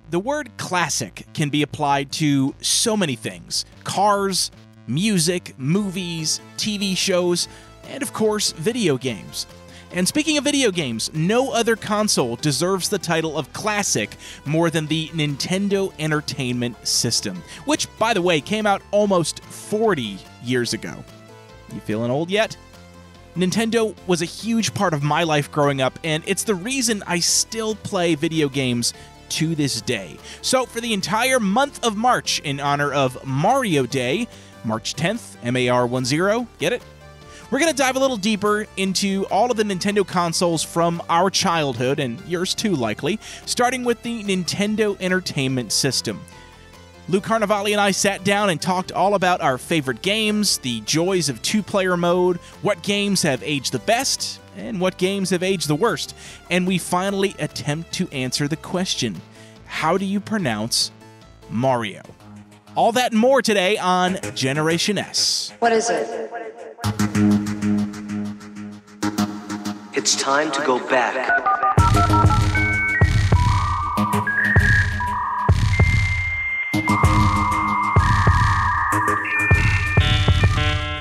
The word classic can be applied to so many things: cars, music, movies, TV shows, and of course, video games. And speaking of video games, no other console deserves the title of classic more than the Nintendo Entertainment System, which, by the way, came out almost 40 years ago. You feeling old yet? Nintendo was a huge part of my life growing up, and it's the reason I still play video games to this day. So for the entire month of March, in honor of Mario Day, March 10th, MAR10, get it? We're going to dive a little deeper into all of the Nintendo consoles from our childhood, and yours too likely, starting with the Nintendo Entertainment System. Lou Carnivale and I sat down and talked all about our favorite games, the joys of two-player mode, what games have aged the best, and what games have aged the worst. And we finally attempt to answer the question, how do you pronounce Mario? All that and more today on Generation S. What is it? It's time to go back.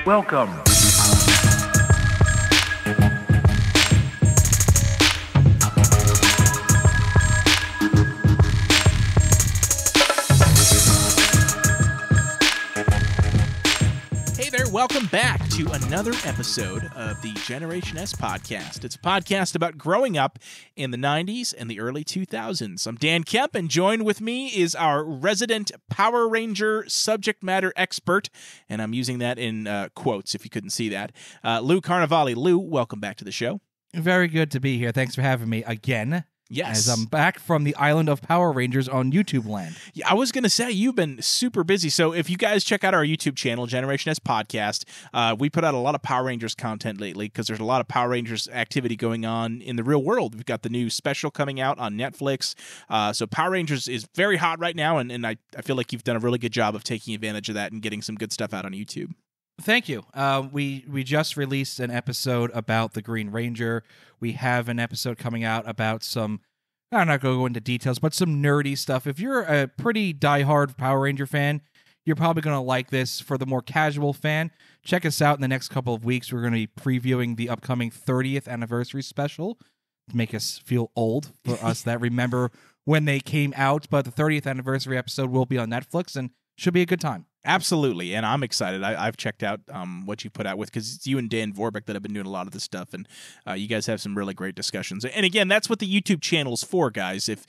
Welcome. Hey there, welcome back to another episode of the Generation S podcast. It's a podcast about growing up in the 90s and the early 2000s. I'm Dan Kemp, and joined with me is our resident Power Ranger subject matter expert, and I'm using that in quotes if you couldn't see that, Lou Carnivale. Lou, welcome back to the show. Very good to be here. Thanks for having me again. Yes. As I'm back from the island of Power Rangers on YouTube land. Yeah, I was going to say, you've been super busy. So if you guys check out our YouTube channel, Generation S Podcast, we put out a lot of Power Rangers content lately because there's a lot of Power Rangers activity going on in the real world. We've got the new special coming out on Netflix. So Power Rangers is very hot right now, and I feel like you've done a really good job of taking advantage of that and getting some good stuff out on YouTube. Thank you. We just released an episode about the Green Ranger. We have an episode coming out about some, I'm not going to go into details, but some nerdy stuff. If you're a pretty diehard Power Ranger fan, you're probably going to like this. For the more casual fan, check us out in the next couple of weeks. We're going to be previewing the upcoming 30th anniversary special to make us feel old for us that remember when they came out. But the 30th anniversary episode will be on Netflix and should be a good time. Absolutely, and I'm excited. I've checked out what you put out with, because it's you and Dan Vorbeck that have been doing a lot of this stuff, and you guys have some really great discussions. And again, that's what the YouTube channel's for, guys. If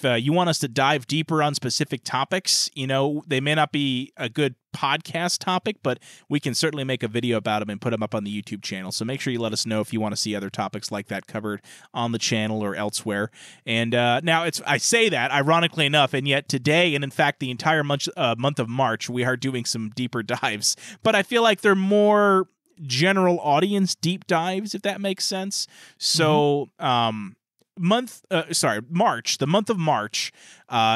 you want us to dive deeper on specific topics, you know, they may not be a good podcast topic, but we can certainly make a video about them and put them up on the YouTube channel. So make sure you let us know if you want to see other topics like that covered on the channel or elsewhere. And now I say that ironically enough, and yet today, and in fact the entire month of March, we are doing some deeper dives, but I feel like they're more general audience deep dives, if that makes sense. So March, the month of March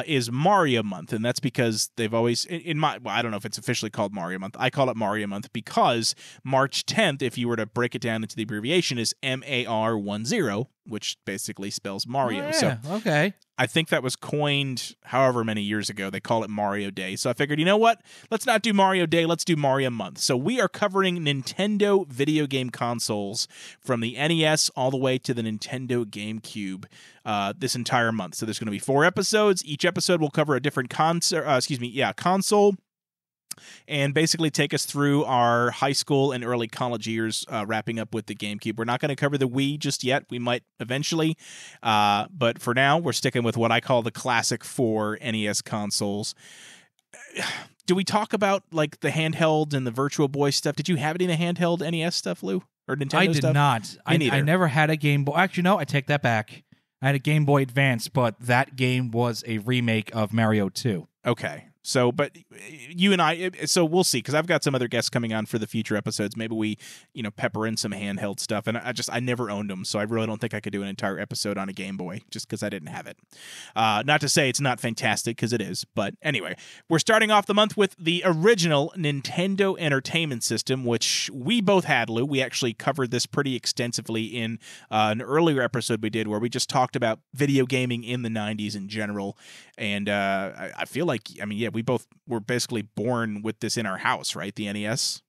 is Mario month, and that's because they've always, I don't know if it's officially called Mario month. I call it Mario month because March 10th, if you were to break it down into the abbreviation, is MAR10, which basically spells Mario. Oh, yeah. So Okay. I think that was coined however many years ago. They call it Mario Day. So I figured, you know what? Let's not do Mario Day. Let's do Mario Month. So we are covering Nintendo video game consoles from the NES all the way to the Nintendo GameCube this entire month. So there's going to be 4 episodes. Each episode will cover a different console, and basically take us through our high school and early college years, wrapping up with the GameCube. We're not going to cover the Wii just yet. We might eventually, but for now, we're sticking with what I call the classic 4 NES consoles. Do we talk about like the handheld and the Virtual Boy stuff? Did you have any of the handheld NES stuff, Lou? Or Nintendo I did stuff? not. I never had a Game Boy. Actually, no, I take that back. I had a Game Boy Advance, but that game was a remake of Mario 2. Okay. So, but you and I, so we'll see, because I've got some other guests coming on for the future episodes. Maybe we, pepper in some handheld stuff. And I never owned them, so I really don't think I could do an entire episode on a Game Boy just because I didn't have it. Not to say it's not fantastic, because it is. But anyway, we're starting off the month with the original Nintendo Entertainment System, which we both had, Lou. We actually covered this pretty extensively in an earlier episode we did where we just talked about video gaming in the 90s in general. And I feel like, we both were basically born with this in our house, right? The NES.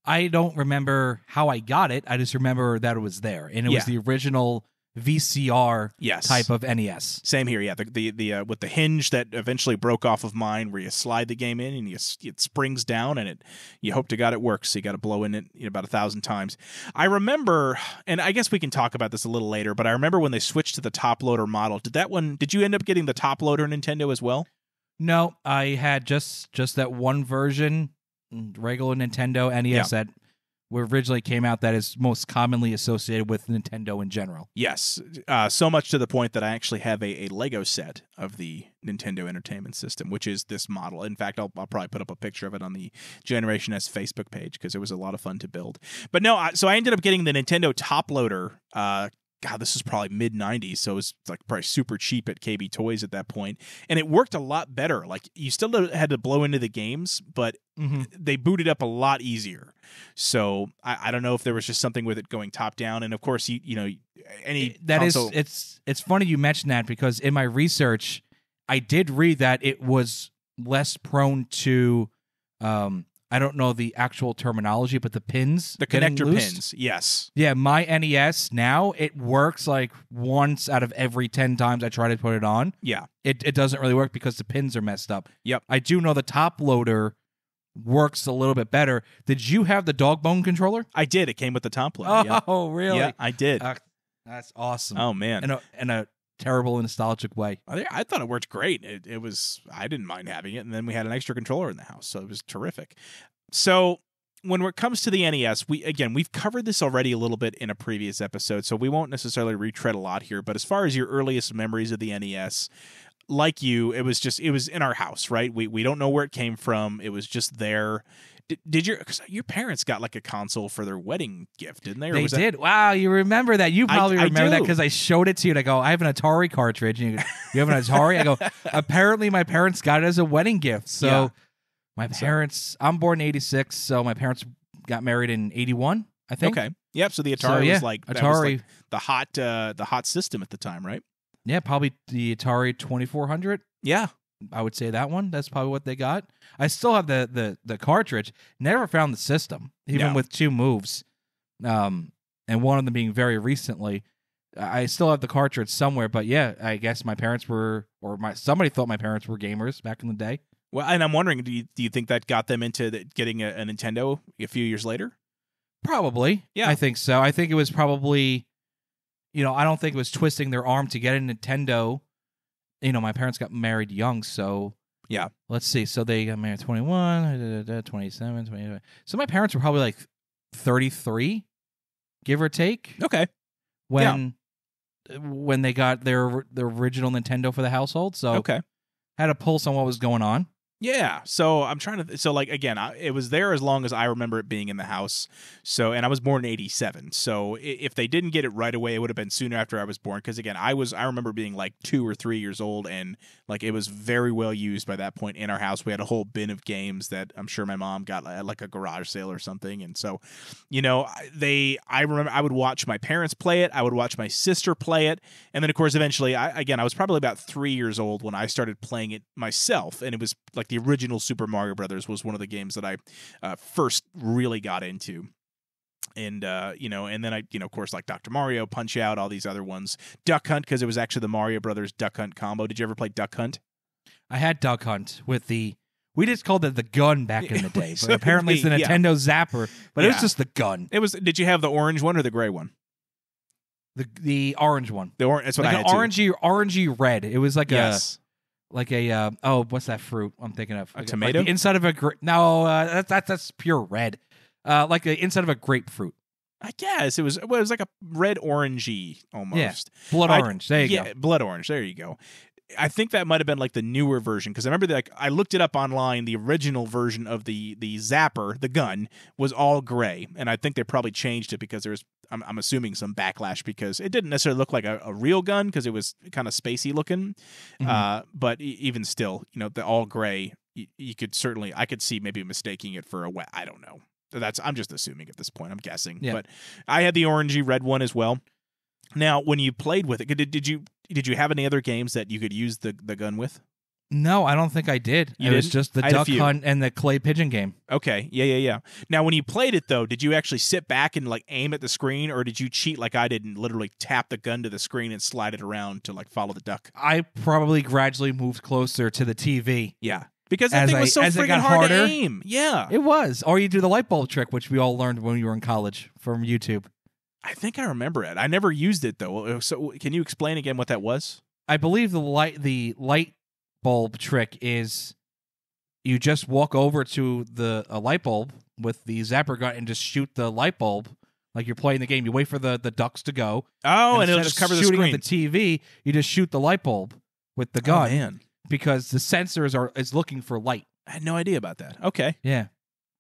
I don't remember how I got it. I just remember that it was there, and it was the original VCR type of NES. Same here, yeah. The with the hinge that eventually broke off of mine, where you slide the game in and it springs down, and you hope to God it works. So you got to blow in it about 1,000 times. I remember, and I guess we can talk about this a little later, but I remember when they switched to the top loader model. Did you end up getting the top loader Nintendo as well? No, I had just that one version, regular Nintendo NES that originally came out, that is most commonly associated with Nintendo in general. Yes, so much to the point that I actually have a Lego set of the Nintendo Entertainment System, which is this model. In fact, I'll probably put up a picture of it on the Generation S Facebook page, because it was a lot of fun to build. But no, so I ended up getting the Nintendo top loader. God, this is probably mid-90s, so it was like probably super cheap at KB Toys at that point. And it worked a lot better. Like, you still had to blow into the games, but they booted up a lot easier. So I don't know if there was just something with it going top-down. And, of course, any console... It's funny you mentioned that, because in my research, I did read that it was less prone to... I don't know the actual terminology, but the pins. The connector pins, yes. Yeah, my NES now, it works like once out of every 10 times I try to put it on. Yeah. It doesn't really work because the pins are messed up. Yep. I do know the top loader works a little bit better. Did you have the dog bone controller? I did. It came with the top loader. Oh, really? Yeah, I did. That's awesome. Oh, man. In a terrible nostalgic way. I thought it worked great. I didn't mind having it, and then we had an extra controller in the house, so it was terrific. So when it comes to the NES, we've covered this already a little bit in a previous episode, so we won't necessarily retread a lot here. But as far as your earliest memories of the NES, like you, it was in our house, right? We don't know where it came from. It was just there. Did your parents got like a console for their wedding gift, didn't they? They did. Wow, you remember that? You probably remember that because I showed it to you. And I go, I have an Atari cartridge. And you have an Atari? I go, apparently my parents got it as a wedding gift. So my parents, I'm born in 86, so my parents got married in 81, I think. Okay. Yep. So the Atari was like Atari, the hot system at the time, right? Yeah, probably the Atari 2400. Yeah. I would say that one. That's probably what they got. I still have the cartridge. Never found the system, even with two moves, and one of them being very recently. I still have the cartridge somewhere, but yeah, I guess my parents were, somebody thought my parents were gamers back in the day. Well, and I'm wondering, do you think that got them into getting a Nintendo a few years later? Probably. Yeah, I think so. I think it was probably, I don't think it was twisting their arm to get a Nintendo. My parents got married young, so yeah. Let's see. So they got married 21, 27, 28. So my parents were probably like 33, give or take. Okay. When they got their original Nintendo for the household, so had a pulse on what was going on. Yeah, so I'm trying to. So like again, it was there as long as I remember it being in the house. So, and I was born in '87. So if they didn't get it right away, it would have been sooner after I was born. Because again, I remember being like 2 or 3 years old, and like it was very well used by that point in our house. We had a whole bin of games that I'm sure my mom got at like a garage sale or something. And so, I remember I would watch my parents play it. I would watch my sister play it, and then of course eventually, I was probably about 3 years old when I started playing it myself, and it was like the original Super Mario Brothers was one of the games that I first really got into. And, and then I, of course, like Dr. Mario, Punch Out, all these other ones. Duck Hunt, because it was actually the Mario Brothers Duck Hunt combo. Did you ever play Duck Hunt? I had Duck Hunt with we just called it the gun back in the day. But apparently it's the Nintendo Zapper, but it was just the gun. Did you have the orange one or the gray one? The orange one. That's what like I had orangey red. It was like what's that fruit I'm thinking of? A tomato? Like the inside of a no, that's pure red. Like the inside of a grapefruit. I guess it was like a red orangey almost. Yeah, blood orange. There you go. Blood orange. There you go. I think that might have been like the newer version, because I remember like I looked it up online. The original version of the zapper, the gun, was all gray, and I think they probably changed it because there's I'm assuming some backlash because it didn't necessarily look like a real gun because it was kind of spacey looking. But even still, the all gray, you could certainly I could see maybe mistaking it for a I don't know. I'm just assuming at this point. I'm guessing, but I had the orangey red one as well. Now, when you played with it, did you have any other games that you could use the gun with? No, I don't think I did. It was just the duck hunt and the clay pigeon game. Okay, yeah. Now, when you played it, though, did you actually sit back and like aim at the screen, or did you cheat like I did and literally tap the gun to the screen and slide it around to like follow the duck? I probably gradually moved closer to the TV. Yeah. Because that thing was so freaking hard to aim. Yeah. It was. Or you do the light bulb trick, which we all learned when we were in college from YouTube. I think I remember it. I never used it, though. So can you explain again what that was? I believe the light bulb trick is you just walk over to a light bulb with the zapper gun and just shoot the light bulb like you're playing the game. You wait for the ducks to go. Oh, and it'll just cover the screen. Shooting at the TV, you just shoot the light bulb with the gun. Oh, man. Because the sensors is looking for light. I had no idea about that. Okay. Yeah.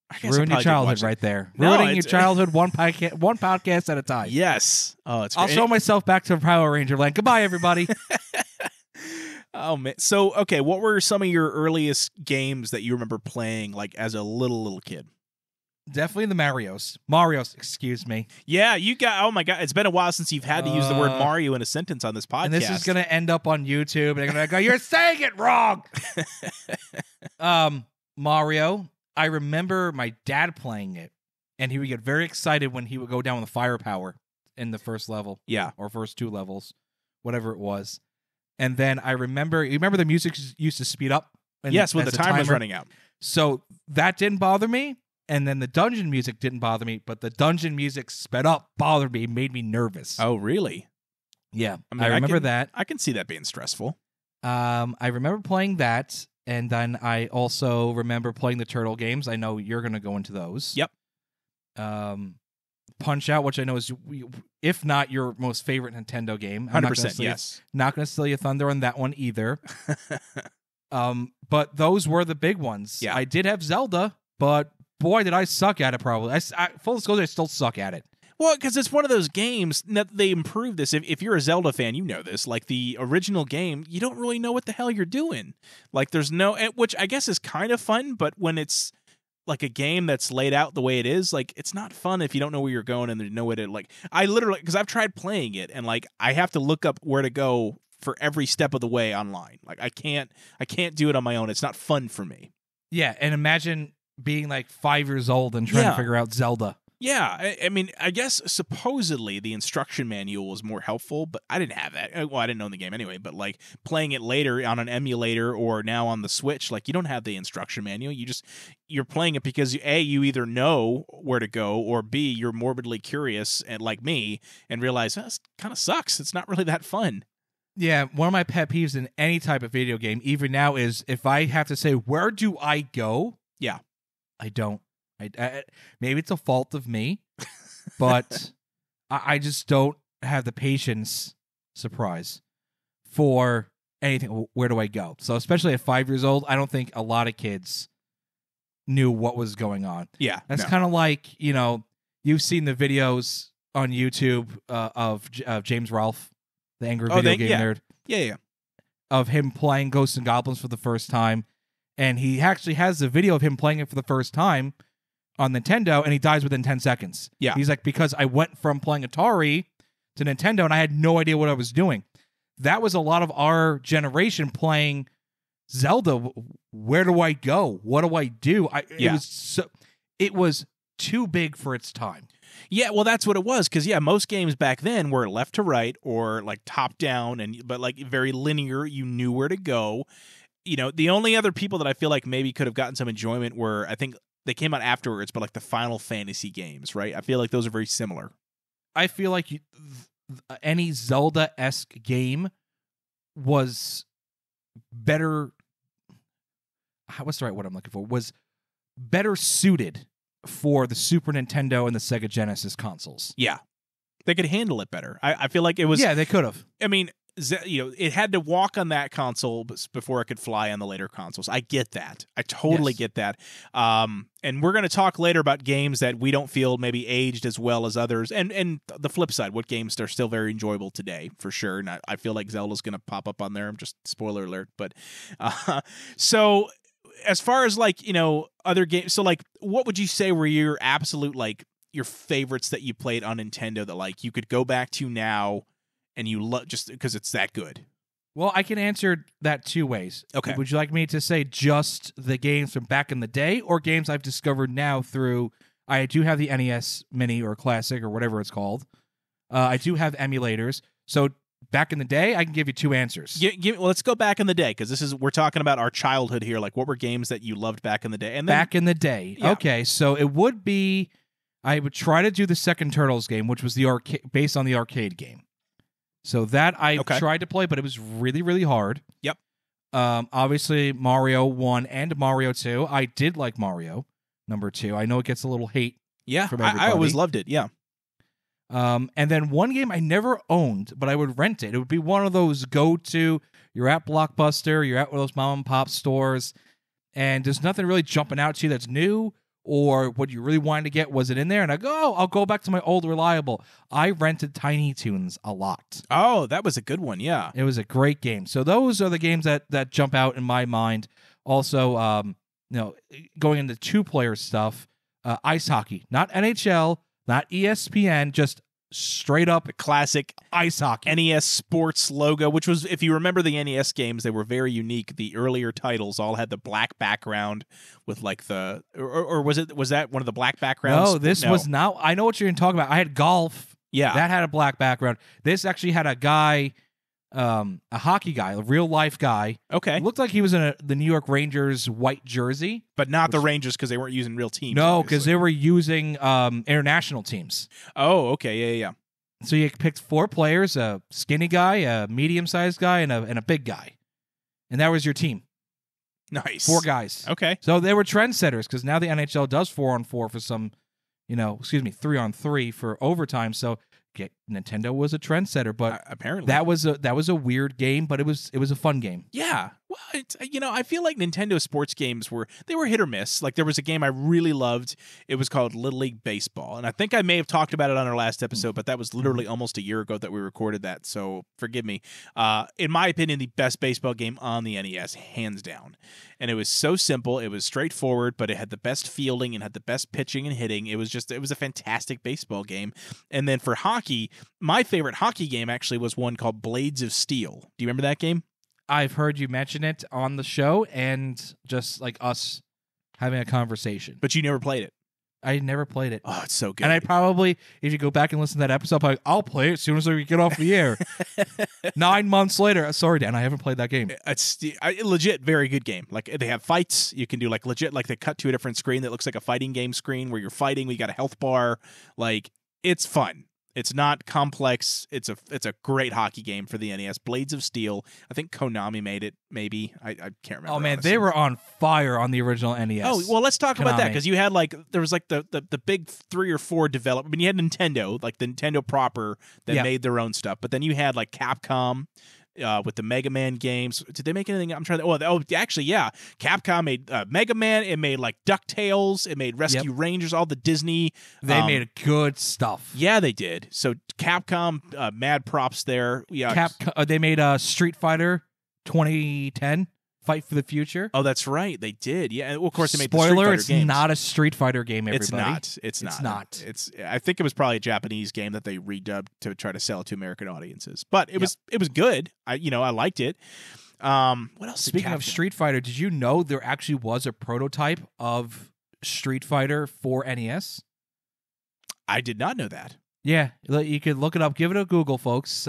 I guess Ruin your childhood right there. No, Ruining your childhood one podcast at a time. Yes. Oh, it's great. I'll show myself back to Power Ranger land. Goodbye, everybody. Oh, man. So, okay, what were some of your earliest games that you remember playing like as a little kid? Definitely the Marios, excuse me. Yeah, you got, oh my God, it's been a while since you've had to use the word Mario in a sentence on this podcast. And this is going to end up on YouTube, and they're going to go, you're saying it wrong! Mario, I remember my dad playing it, and he would get very excited when he would go down with the firepower in the first level. Yeah. Or first two levels, whatever it was. And then you remember the music used to speed up? Yes, when the timer was running out. So that didn't bother me. And then the dungeon music didn't bother me, but the dungeon music sped up, bothered me, made me nervous. Oh, really? Yeah. I remember that. I can see that being stressful. I remember playing that, and then I also remember playing the turtle games. I know you're going to go into those. Yep. Punch-Out!, which I know is, if not your most favorite Nintendo game. 100%, yes. Not going to steal your thunder on that one either. But those were the big ones. Yeah. I did have Zelda, but boy, did I suck at it, probably. Full disclosure, I still suck at it. Well, because it's one of those games that they improved this. If you're a Zelda fan, you know this. Like, the original game, you don't really know what the hell you're doing. Like, there's no... Which I guess is kind of fun, but when it's like a game that's laid out the way it is, like, it's not fun if you don't know where you're going and there's no way to... Like, I literally... Because I've tried playing it, and, like, I have to look up where to go for every step of the way online. Like, I can't do it on my own. It's not fun for me. Yeah, and imagine being like 5 years old and trying to figure out Zelda. Yeah, I mean, I guess supposedly the instruction manual was more helpful, but I didn't have that. Well, I didn't own the game anyway, but like playing it later on an emulator or now on the Switch, like you don't have the instruction manual. You're playing it because A, you either know where to go, or B, you're morbidly curious and like me and realize this kind of sucks. It's not really that fun. Yeah, one of my pet peeves in any type of video game, even now, is if I have to say, where do I go? Yeah. I don't. I maybe it's a fault of me, but I just don't have the patience, surprise, for anything. Where do I go? So especially at 5 years old, I don't think a lot of kids knew what was going on. Yeah. That's kind of like, you've seen the videos on YouTube of James Rolfe, the angry video game nerd. Yeah. Of him playing Ghosts and Goblins for the first time. And he actually has a video of him playing it for the first time on Nintendo, and he dies within 10 seconds. Yeah. He's like, because I went from playing Atari to Nintendo, and I had no idea what I was doing. That was a lot of our generation playing Zelda. Where do I go? What do I do? It was too big for its time. Yeah, well, that's what it was. Because most games back then were left to right or like top down, but like very linear. You knew where to go. The only other people that I feel like maybe could have gotten some enjoyment were, I think they came out afterwards, but like the Final Fantasy games, right? I feel like those are very similar. I feel like any Zelda-esque game was better. What's the right word I'm looking for? Was better suited for the Super Nintendo and the Sega Genesis consoles. Yeah. They could handle it better. I feel like it was... Yeah, they could have. I mean... it had to walk on that console before it could fly on the later consoles. I get that. I totally get that. And we're going to talk later about games that we don't feel maybe aged as well as others. And the flip side, what games are still very enjoyable today, for sure. And I feel like Zelda's going to pop up on there. I'm just spoiler alert. But so as far as like, other games, so like, what would you say were your absolute, like, your favorites that you played on Nintendo that like you could go back to now and you love just because it's that good? Well, I can answer that two ways. Okay. Would you like me to say just the games from back in the day or games I've discovered now through... I do have the NES Mini or Classic or whatever it's called. I do have emulators. So back in the day, I can give you two answers. Well, let's go back in the day because we're talking about our childhood here. Like, what were games that you loved back in the day? And then, back in the day. Yeah. Okay, so it would be... I would try to do the second Turtles game, which was the based on the arcade game. So that I tried to play, but it was really, really hard. Yep. Obviously, Mario 1 and Mario 2. I did like Mario number 2. I know it gets a little hate from everybody. I always loved it, yeah. And then one game I never owned, but I would rent it. It would be one of those go-to, you're at Blockbuster, you're at one of those mom-and-pop stores, and there's nothing really jumping out to you that's new, or what you really wanted to get wasn't in there, and I go, I'll go back to my old reliable. I rented Tiny Toons a lot. Oh, that was a good one, yeah. It was a great game. So those are the games that jump out in my mind. Also, going into two-player stuff, ice hockey. Not NHL, not ESPN, just straight up classic ice hockey. NES Sports logo, which was, if you remember the NES games, they were very unique. The earlier titles all had the black background with like the, or was that one of the black backgrounds? No, this was not. I know what you're talking about. I had golf. Yeah. That had a black background. This actually had a guy, a hockey guy, a real life guy. Okay. Looked like he was in the New York Rangers white jersey. But not the Rangers because they weren't using real teams. No, because they were using international teams. Oh, okay. Yeah. So you picked 4 players, a skinny guy, a medium-sized guy, and a big guy. And that was your team. Nice. 4 guys. Okay. So they were trendsetters because now the NHL does 4-on-4 for some, 3-on-3 for overtime. So Nintendo was a trendsetter, but apparently that was a weird game, but it was a fun game. Yeah. Well, I feel like Nintendo sports games were hit or miss. Like there was a game I really loved. It was called Little League Baseball, and I think I may have talked about it on our last episode, but that was literally almost a year ago that we recorded that. So forgive me. In my opinion, the best baseball game on the NES, hands down. And it was so simple. It was straightforward, but it had the best fielding and had the best pitching and hitting. It was a fantastic baseball game. And then for hockey, my favorite hockey game actually was one called Blades of Steel. Do you remember that game? I've heard you mention it on the show and just like us having a conversation. But you never played it. I never played it. Oh, it's so good. And I probably, if you go back and listen to that episode, I'll play it as soon as we get off the air. 9 months later. Sorry, Dan, I haven't played that game. It's legit very good game. Like they have fights. You can do like legit, like they cut to a different screen that looks like a fighting game screen where you're fighting. We got a health bar. Like it's fun. It's not complex. It's a great hockey game for the NES. Blades of Steel. I think Konami made it. Maybe I can't remember. Oh man, honestly. they were on fire on the original NES. Oh well, let's talk about that Konami. because you had there was like the big 3 or 4 developers. I mean, you had Nintendo, like the Nintendo proper that made their own stuff, but then you had like Capcom. With the Mega Man games. Did they make anything? I'm trying to... actually, yeah. Capcom made Mega Man. It made, like, DuckTales. It made Rescue Rangers, all the Disney... They made good stuff. Yeah, they did. So, Capcom, mad props there. Yeah. They made Street Fighter 2010, Fight for the Future. Oh, that's right. They did. Yeah. And, well, of course, they made Spoiler, the Street Fighter it's games. not a Street Fighter game, everybody. It's not. I think it was probably a Japanese game that they redubbed to try to sell it to American audiences. But it was good. I liked it. What else? Speaking of Street Fighter, did you know there actually was a prototype of Street Fighter for NES? I did not know that. Yeah, you could look it up. Give it a Google, folks.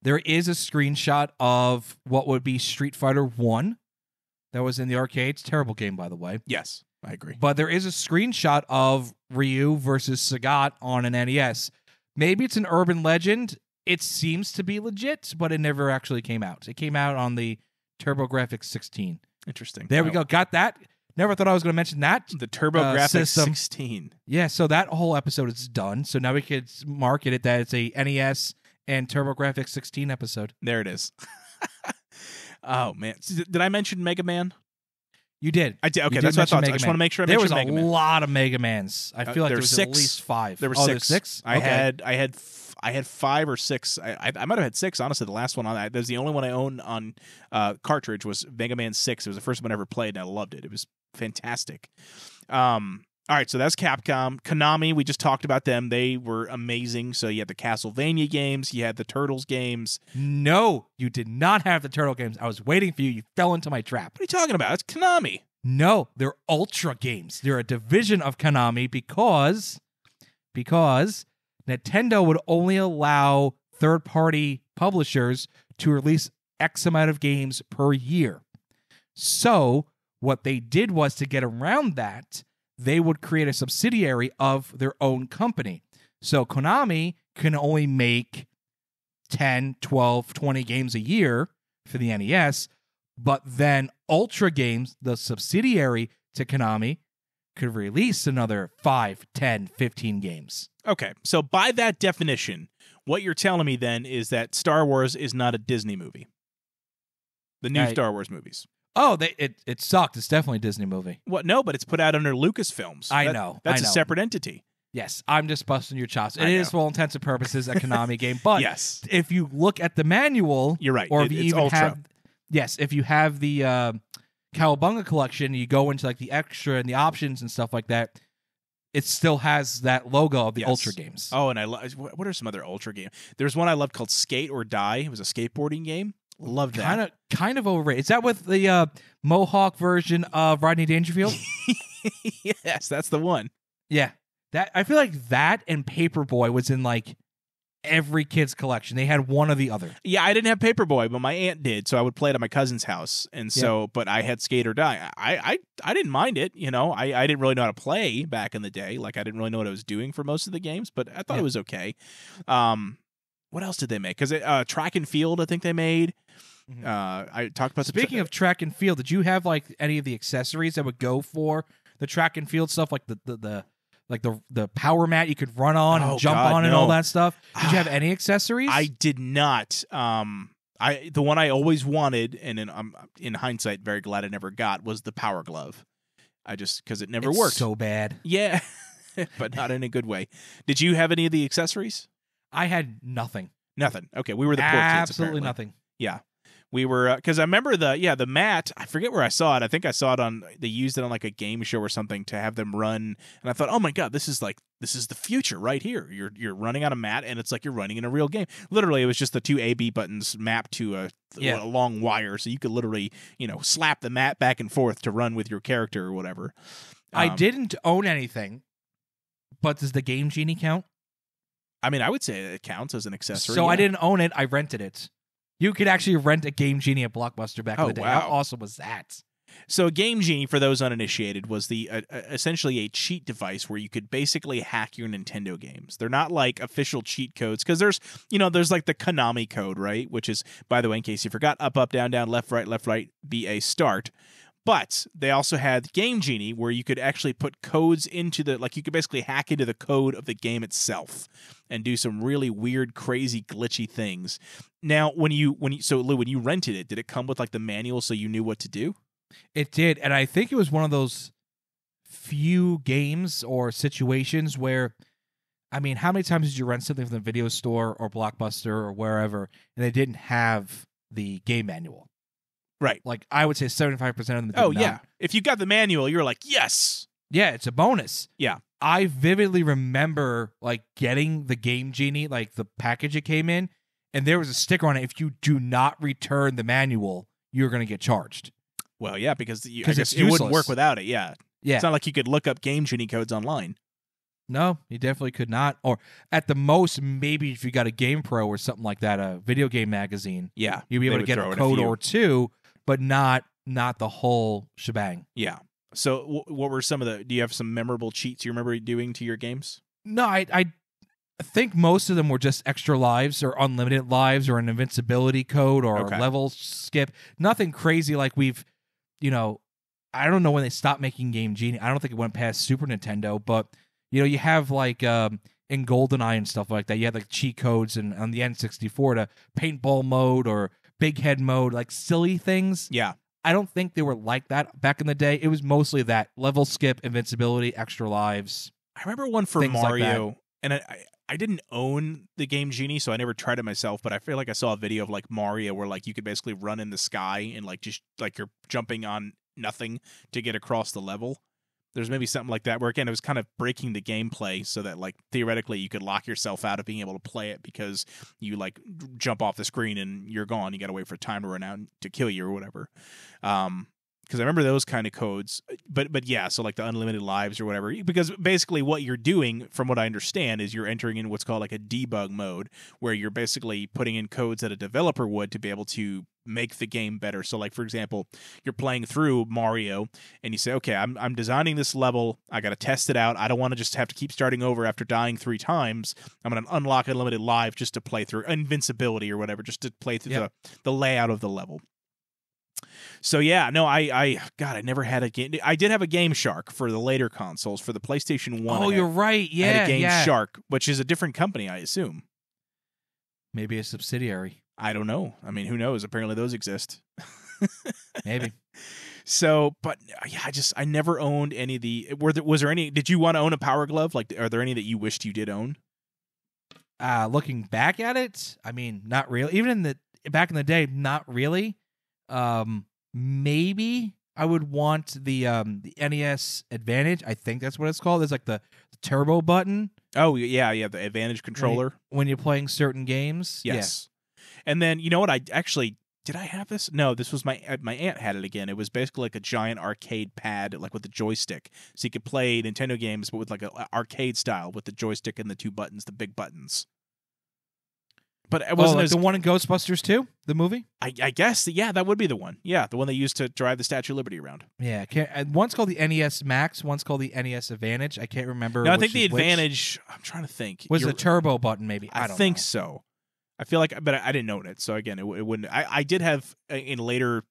There is a screenshot of what would be Street Fighter 1 that was in the arcades. Terrible game, by the way. Yes, I agree. But there is a screenshot of Ryu versus Sagat on an NES. Maybe it's an urban legend. It seems to be legit, but it never actually came out. It came out on the TurboGrafx 16. Interesting. There we go. Got that. Never thought I was going to mention that. The TurboGrafx system. 16. Yeah, so that whole episode is done. So now we could market it that it's a NES and TurboGrafx 16 episode. There it is. Oh man, did I mention Mega Man? You did. I did. Okay, You that's did what I thought. mention I just Mega want to make sure I There mentioned was Mega Man. a lot of Mega Mans. I feel like there was six. at least 5. There were oh, six. There's 6? I Okay. had 5 or 6. I might have had 6. Honestly, the last one on that was the only one I owned on cartridge was Mega Man 6. It was the first one I ever played, and I loved it. It was fantastic. All right, so that's Capcom. Konami, we just talked about them. They were amazing. So you had the Castlevania games, you had the Turtles games. No, you did not have the Turtle games. I was waiting for you. You fell into my trap. What are you talking about? It's Konami. No, they're Ultra games. They're a division of Konami because Nintendo would only allow third-party publishers to release X amount of games per year. So what they did was, to get around that, they would create a subsidiary of their own company. So Konami can only make 10, 12, 20 games a year for the NES, but then Ultra Games, the subsidiary to Konami, could release another 5, 10, 15 games. Okay, so by that definition, what you're telling me then is that Star Wars is not a Disney movie. The new Star Wars movies. Oh, it sucked. It's definitely a Disney movie. What? No, but it's put out under Lucasfilms. I know. That's I know. a separate entity. Yes, I'm just busting your chops. It I is, know. for all intents and purposes, a Konami game. But Yes. if you look at the manual, You're right. or if you It's even Ultra. have, yes, if you have the Cowabunga collection, you go into like the extra and the options and stuff like that, it still has that logo of the Yes. Ultra games. Oh, and what are some other Ultra games? There's one I loved called Skate or Die. It was a skateboarding game. Loved that. Kind of overrated. Is that with the Mohawk version of Rodney Dangerfield? Yes, that's the one. Yeah. That I feel like that and Paperboy was in like every kid's collection. They had one or the other. Yeah, I didn't have Paperboy, but my aunt did, so I would play it at my cousin's house. And so, but I had Skate or Die. I didn't mind it. You know, I didn't really know how to play back in the day. Like I didn't really know what I was doing for most of the games, but I thought it was okay. What else did they make? Because Track and Field, I think they made. I talked about. Speaking of track and field, did you have like any of the accessories that would go for the track and field stuff, like the power mat you could run on and jump on and all that stuff? Did you have any accessories? I did not. The one I always wanted, and in hindsight, very glad I never got, was the Power Glove. Because it never worked. So bad. Yeah, but not in a good way. Did you have any of the accessories? I had nothing. Nothing. Okay, we were the poor kids. Absolutely Apparently. nothing. Yeah. We were, because I remember the mat, I forget where I saw it. I think I saw it they used it on like a game show or something to have them run. And I thought, oh my God, this is the future right here. You're running on a mat and it's like you're running in a real game. Literally, it was just the two A-B buttons mapped to a long wire. So you could literally, slap the mat back and forth to run with your character or whatever. I didn't own anything, but does the Game Genie count? I mean, I would say it counts as an accessory. So I didn't own it. I rented it. You could actually rent a Game Genie at Blockbuster back in the day. Wow. How awesome was that? So a Game Genie, for those uninitiated, was the essentially a cheat device where you could basically hack your Nintendo games. They're not like official cheat codes because there's like the Konami code, right? Which is, by the way, in case you forgot, up, up, down, down, left, right, BA, start. But they also had Game Genie where you could actually put codes into you could basically hack into the code of the game itself and do some really weird, crazy, glitchy things. Now, when you rented it, did it come with like the manual so you knew what to do? It did, and I think it was one of those few games or situations where, I mean, how many times did you rent something from the video store or Blockbuster or wherever, and they didn't have the game manual? Right. Like, I would say 75% of them did Oh, not. yeah. If you got the manual, you're like, yes. Yeah, it's a bonus. Yeah. I vividly remember, like, getting the Game Genie, like, the package it came in, and there was a sticker on it. If you do not return the manual, you're going to get charged. Well, yeah, because I guess it's it wouldn't useless. work without it, yeah. Yeah. It's not like you could look up Game Genie codes online. No, you definitely could not. Or at the most, maybe if you got a Game Pro or something like that, a video game magazine, Yeah. you'd be able they to get would a throw in code few. or two, but not the whole shebang. Yeah. So what were some of do you have some memorable cheats you remember doing to your games? No, I think most of them were just extra lives or unlimited lives or an invincibility code or Okay. a level skip. Nothing crazy like we've, I don't know when they stopped making Game Genie. I don't think it went past Super Nintendo, but, you have like in GoldenEye and stuff like that. You had like cheat codes and on the N64 to paintball mode or big head mode, like silly things. Yeah. I don't think they were like that back in the day. It was mostly that level skip, invincibility, extra lives. I remember one for Things like Mario, and I didn't own the game Genie, so I never tried it myself, but I feel like I saw a video of like Mario where like you could basically run in the sky and like just like you're jumping on nothing to get across the level. There's maybe something like that where, again, it was kind of breaking the gameplay so that, like, theoretically you could lock yourself out of being able to play it because you, like, jump off the screen and you're gone. You got to wait for time to run out to kill you or whatever. Because I remember those kind of codes. But yeah, so, like, the unlimited lives or whatever. Because basically what you're doing, from what I understand, is you're entering in what's called, like, a debug mode where you're basically putting in codes that a developer would to be able to make the game better. So, like, for example, you're playing through Mario and you say, okay, I'm designing this level. I got to test it out. I don't want to just have to keep starting over after dying 3 times. I'm going to unlock unlimited life just to play through invincibility or whatever, just to play through the layout of the level. So yeah, no, I never had a game. I did have a Game Shark for the later consoles. For the PlayStation 1. Oh, you're right. Yeah, I had a Game Shark, which is a different company, I assume. Maybe a subsidiary. I don't know. I mean, who knows? Apparently those exist. Maybe. So, but yeah, I never owned any of the. Was there any? Did you want to own a Power Glove? Like, are there any that you wished you did own? Looking back at it, I mean, not really. Even back in the day, not really. Maybe I would want the NES Advantage. I think that's what it's called. There's like the turbo button. Oh yeah, the Advantage controller when you're playing certain games. Yes. Yeah. And then, you know what? Did I have this? No, this was my aunt had it again. It was basically like a giant arcade pad, like with a joystick. So you could play Nintendo games, but with like an arcade style with the joystick and the 2 buttons, the big buttons. But it wasn't like the one in Ghostbusters 2, the movie? I guess, yeah, that would be the one. Yeah, the one they used to drive the Statue of Liberty around. Yeah, one's called the NES Max, one's called the NES Advantage. I can't remember. No, I think the Advantage, I'm trying to think. Was the turbo button, maybe? I don't think know. So. I feel like, but I didn't own it. So again, it wouldn't. I did have in later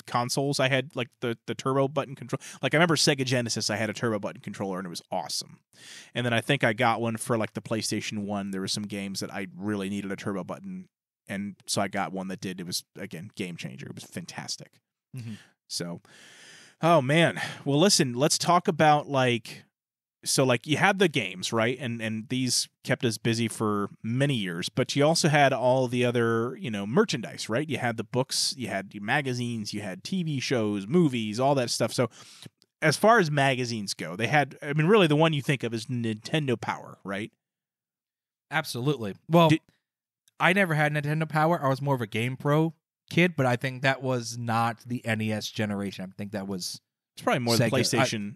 consoles. I had like the turbo button control. Like I remember Sega Genesis. I had a turbo button controller and it was awesome. And then I think I got one for like the PlayStation 1. There were some games that I really needed a turbo button, and so I got one that did. It was again game changer. It was fantastic. Mm-hmm. So, oh man. Well, listen. Let's talk about like. So, like, you had the games, right? And these kept us busy for many years, but you also had all the other, merchandise, right? You had the books, you had your magazines, you had TV shows, movies, all that stuff. So, as far as magazines go, they had, I mean, really the one you think of is Nintendo Power, right? Absolutely. Well, I never had Nintendo Power. I was more of a Game Pro kid, but I think that was not the NES generation. I think that was... It's probably more the PlayStation,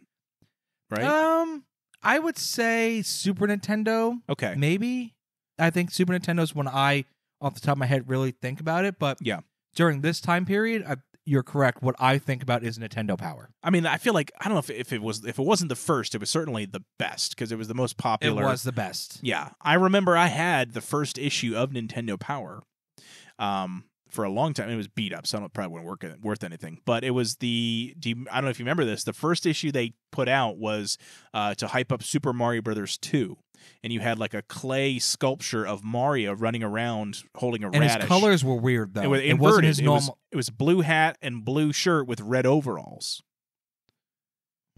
right? I would say Super Nintendo. Okay. Maybe. I think Super Nintendo's when I, off the top of my head, really think about it. But yeah, during this time period, you're correct. What I think about is Nintendo Power. I mean, I feel like, I don't know if it wasn't the first, it was certainly the best because it was the most popular. It was the best. Yeah. I remember I had the first issue of Nintendo Power. For a long time. It was beat up, so it probably wasn't worth anything. But it was I don't know if you remember this. The first issue they put out was to hype up Super Mario Brothers 2. And you had like a clay sculpture of Mario running around holding a radish. And his colors were weird, though. It wasn't his normal. It was blue hat and blue shirt with red overalls.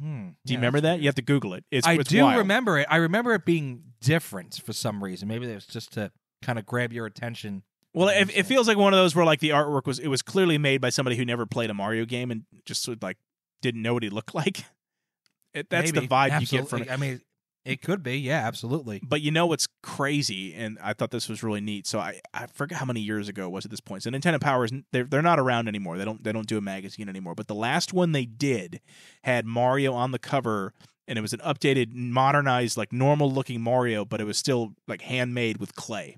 Do you remember that? Weird. You have to Google it. It's wild. Remember it. I remember it being different for some reason. Maybe it was just to kind of grab your attention. Well, it feels like one of those where like the artwork was clearly made by somebody who never played a Mario game and just sort of like didn't know what he looked like. That's Maybe. the vibe Absolutely. you get from it. I mean, it could be, yeah, absolutely. But you know what's crazy, and I thought this was really neat. So I forget how many years ago it was at this point. So Nintendo Power they're not around anymore. They don't do a magazine anymore. But the last one they did had Mario on the cover, and it was an updated, modernized, like normal looking Mario, but it was still like handmade with clay.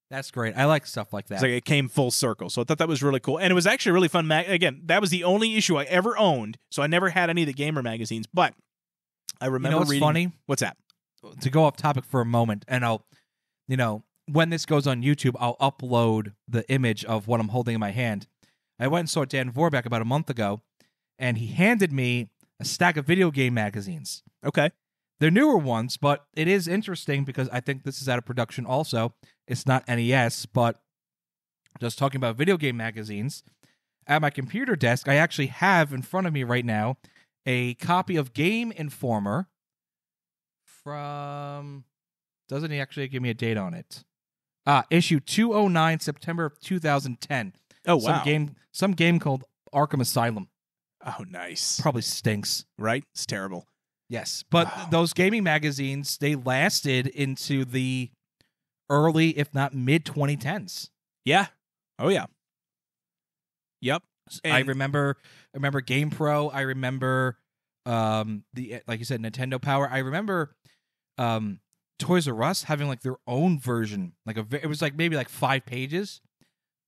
That's great. I like stuff like that. It's like it came full circle. So I thought that was really cool. And it was actually a really fun again, that was the only issue I ever owned. So I never had any of the gamer magazines, but I remember what's reading. Funny? What's that? To go off topic for a moment, and I'll, when this goes on YouTube, I'll upload the image of what I'm holding in my hand. I went and saw Dan Vorbeck about a month ago, and he handed me a stack of video game magazines. Okay. They're newer ones, but it is interesting because I think this is out of production also. It's not NES, but just talking about video game magazines, at my computer desk, I actually have in front of me right now a copy of Game Informer from... Doesn't he actually give me a date on it? Issue 209, September of 2010. Oh, wow. Some game called Arkham Asylum. Oh, nice. Probably stinks. Right? It's terrible. Yes, but those gaming magazines, they lasted into the early, if not mid-2010s. Yeah. Oh, yeah. Yep. I remember Game Pro. I remember like you said, Nintendo Power. I remember Toys R Us having like their own version. It was like maybe like 5 pages,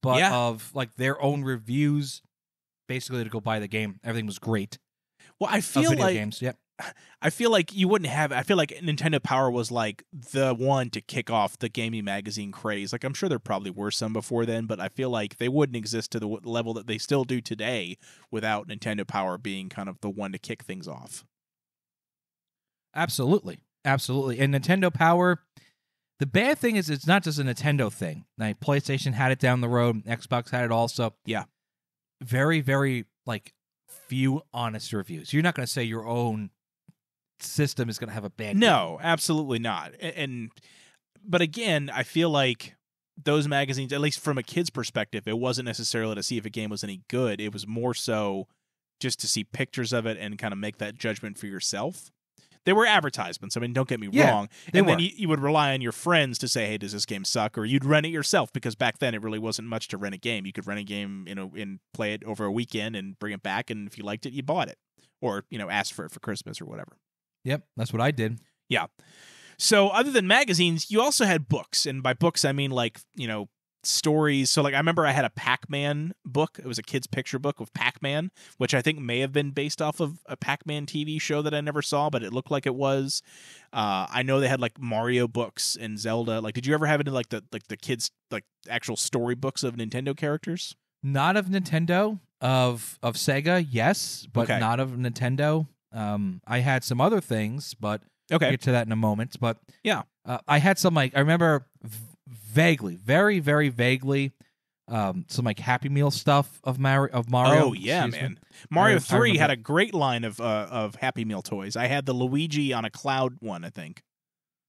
but of like their own reviews, basically to go buy the game. Everything was great. Well, I feel video like games. Yep. I feel like you wouldn't have. I feel like Nintendo Power was like the one to kick off the gaming magazine craze. Like I'm sure there probably were some before then, but I feel like they wouldn't exist to the level that they still do today without Nintendo Power being kind of the one to kick things off. Absolutely. Absolutely. And Nintendo Power, the bad thing is it's not just a Nintendo thing. Like PlayStation had it down the road, Xbox had it also. Yeah. Very, very like few honest reviews. You're not going to say your own system is going to have a bad No, absolutely not. But again, I feel like those magazines, at least from a kid's perspective, it wasn't necessarily to see if a game was any good. It was more so just to see pictures of it and kind of make that judgment for yourself. They were advertisements. I mean, don't get me wrong. And then you would rely on your friends to say, hey, does this game suck? Or you'd rent it yourself because back then it really wasn't much to rent a game. You could rent a game, and play it over a weekend and bring it back. And if you liked it, you bought it. Or, asked for it for Christmas or whatever. Yep, that's what I did. Yeah. So other than magazines, you also had books. And by books, I mean like, stories. So like I remember I had a Pac-Man book. It was a kid's picture book of Pac-Man, which I think may have been based off of a Pac-Man TV show that I never saw, but it looked like it was. I know they had like Mario books and Zelda. Like, did you ever have any like the kids like actual story books of Nintendo characters? Not of Nintendo, of Sega, yes, but not of Nintendo. I had some other things, but I'll get to that in a moment. But yeah, I had some like I remember vaguely, very, very vaguely, some like Happy Meal stuff of Mario. Oh yeah, man! Mario 3 had a great line of Happy Meal toys. I had the Luigi on a cloud one, I think.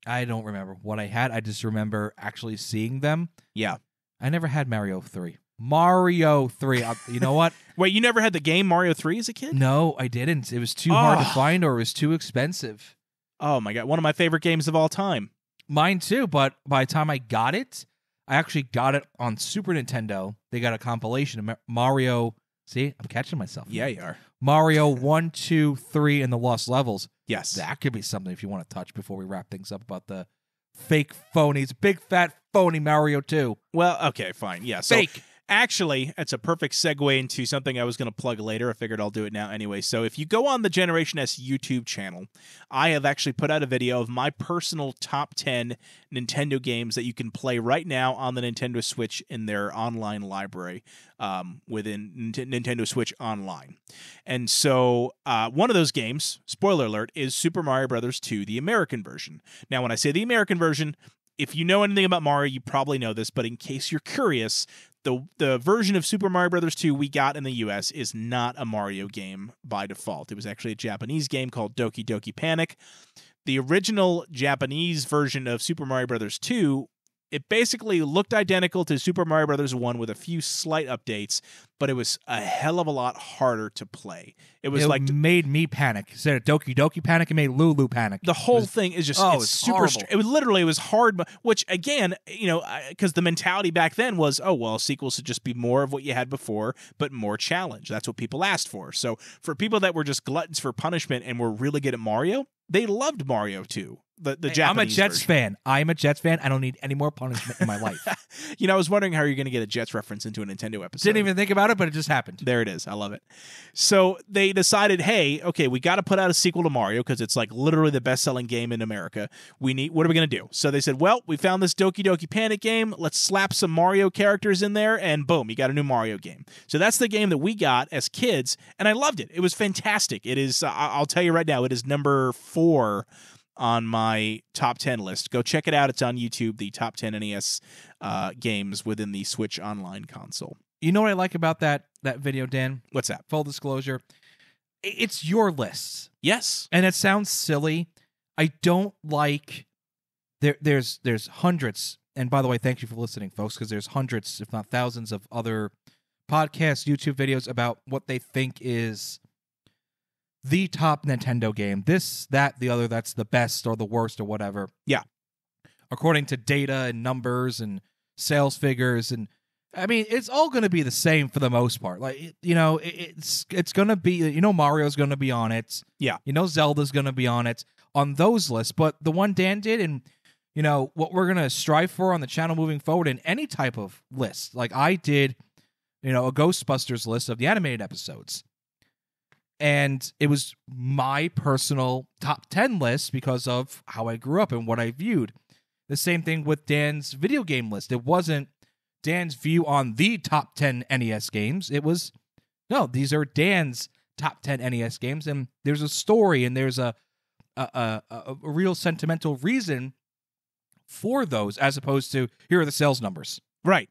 I don't remember what I had. I just remember actually seeing them. Yeah, I never had Mario 3. Mario 3. You know what? Wait, you never had the game Mario 3 as a kid? No, I didn't. It was too hard to find, or it was too expensive. Oh my god, one of my favorite games of all time. Mine too, but by the time I got it, I actually got it on Super Nintendo. They got a compilation of Mario. See, I'm catching myself. Yeah, you are. Mario 1, 2, 3, and the Lost Levels. Yes. That could be something if you want to touch before we wrap things up about the fake phonies. Big fat phony Mario 2. Well, okay, fine. Yeah. So fake. Actually, it's a perfect segue into something I was going to plug later. I figured I'll do it now anyway. So if you go on the Generation S YouTube channel, I have actually put out a video of my personal top 10 Nintendo games that you can play right now on the Nintendo Switch in their online library within Nintendo Switch Online. And so one of those games, spoiler alert, is Super Mario Bros. 2, the American version. Now, when I say the American version, if you know anything about Mario, you probably know this, but in case you're curious, the version of Super Mario Bros. 2 we got in the US is not a Mario game by default. It was actually a Japanese game called Doki Doki Panic. The original Japanese version of Super Mario Bros. 2, it basically looked identical to Super Mario Bros. 1 with a few slight updates, but it was a hell of a lot harder to play. It made me panic. Instead of Doki Doki Panic, it made Lulu panic. The whole thing is just it's super. It was hard, which again, because the mentality back then was, oh well, sequels should just be more of what you had before, but more challenge. That's what people asked for. So for people that were just gluttons for punishment and were really good at Mario, they loved Mario 2. The Japanese I'm a Jets version. fan. I'm a Jets fan. I don't need any more punishment in my life. I was wondering how you're going to get a Jets reference into a Nintendo episode. Didn't even think about it, but it just happened. There it is. I love it. So they decided, hey, okay, we got to put out a sequel to Mario because it's like literally the best-selling game in America. What are we going to do? So they said, well, we found this Doki Doki Panic game. Let's slap some Mario characters in there, and boom, you got a new Mario game. So that's the game that we got as kids, and I loved it. It was fantastic. It is, I'll tell you right now, it is number 4 on my top 10 list. Go check it out. It's on YouTube, the top 10 NES games within the Switch Online console. You know what I like about that video, Dan? What's that? Full disclosure. It's your list. Yes. And it sounds silly. I don't like... There's hundreds, and by the way, thank you for listening, folks, because there's hundreds, if not thousands, of other podcasts, YouTube videos about what they think is the top Nintendo game. This, that, the other, that's the best or the worst or whatever. Yeah. According to data and numbers and sales figures, and I mean, it's all going to be the same for the most part. Like, you know, it's going to be, you know, Mario's going to be on it. Yeah. You know, Zelda's going to be on it, on those lists. But the one Dan did, and you know, what we're going to strive for on the channel moving forward in any type of list. Like I did, you know, a Ghostbusters list of the animated episodes. And it was my personal top 10 list because of how I grew up and what I viewed. The same thing with Dan's video game list. It wasn't Dan's view on the top 10 NES games. It was, no, these are Dan's top 10 NES games. And there's a story and there's a real sentimental reason for those, as opposed to here are the sales numbers. Right.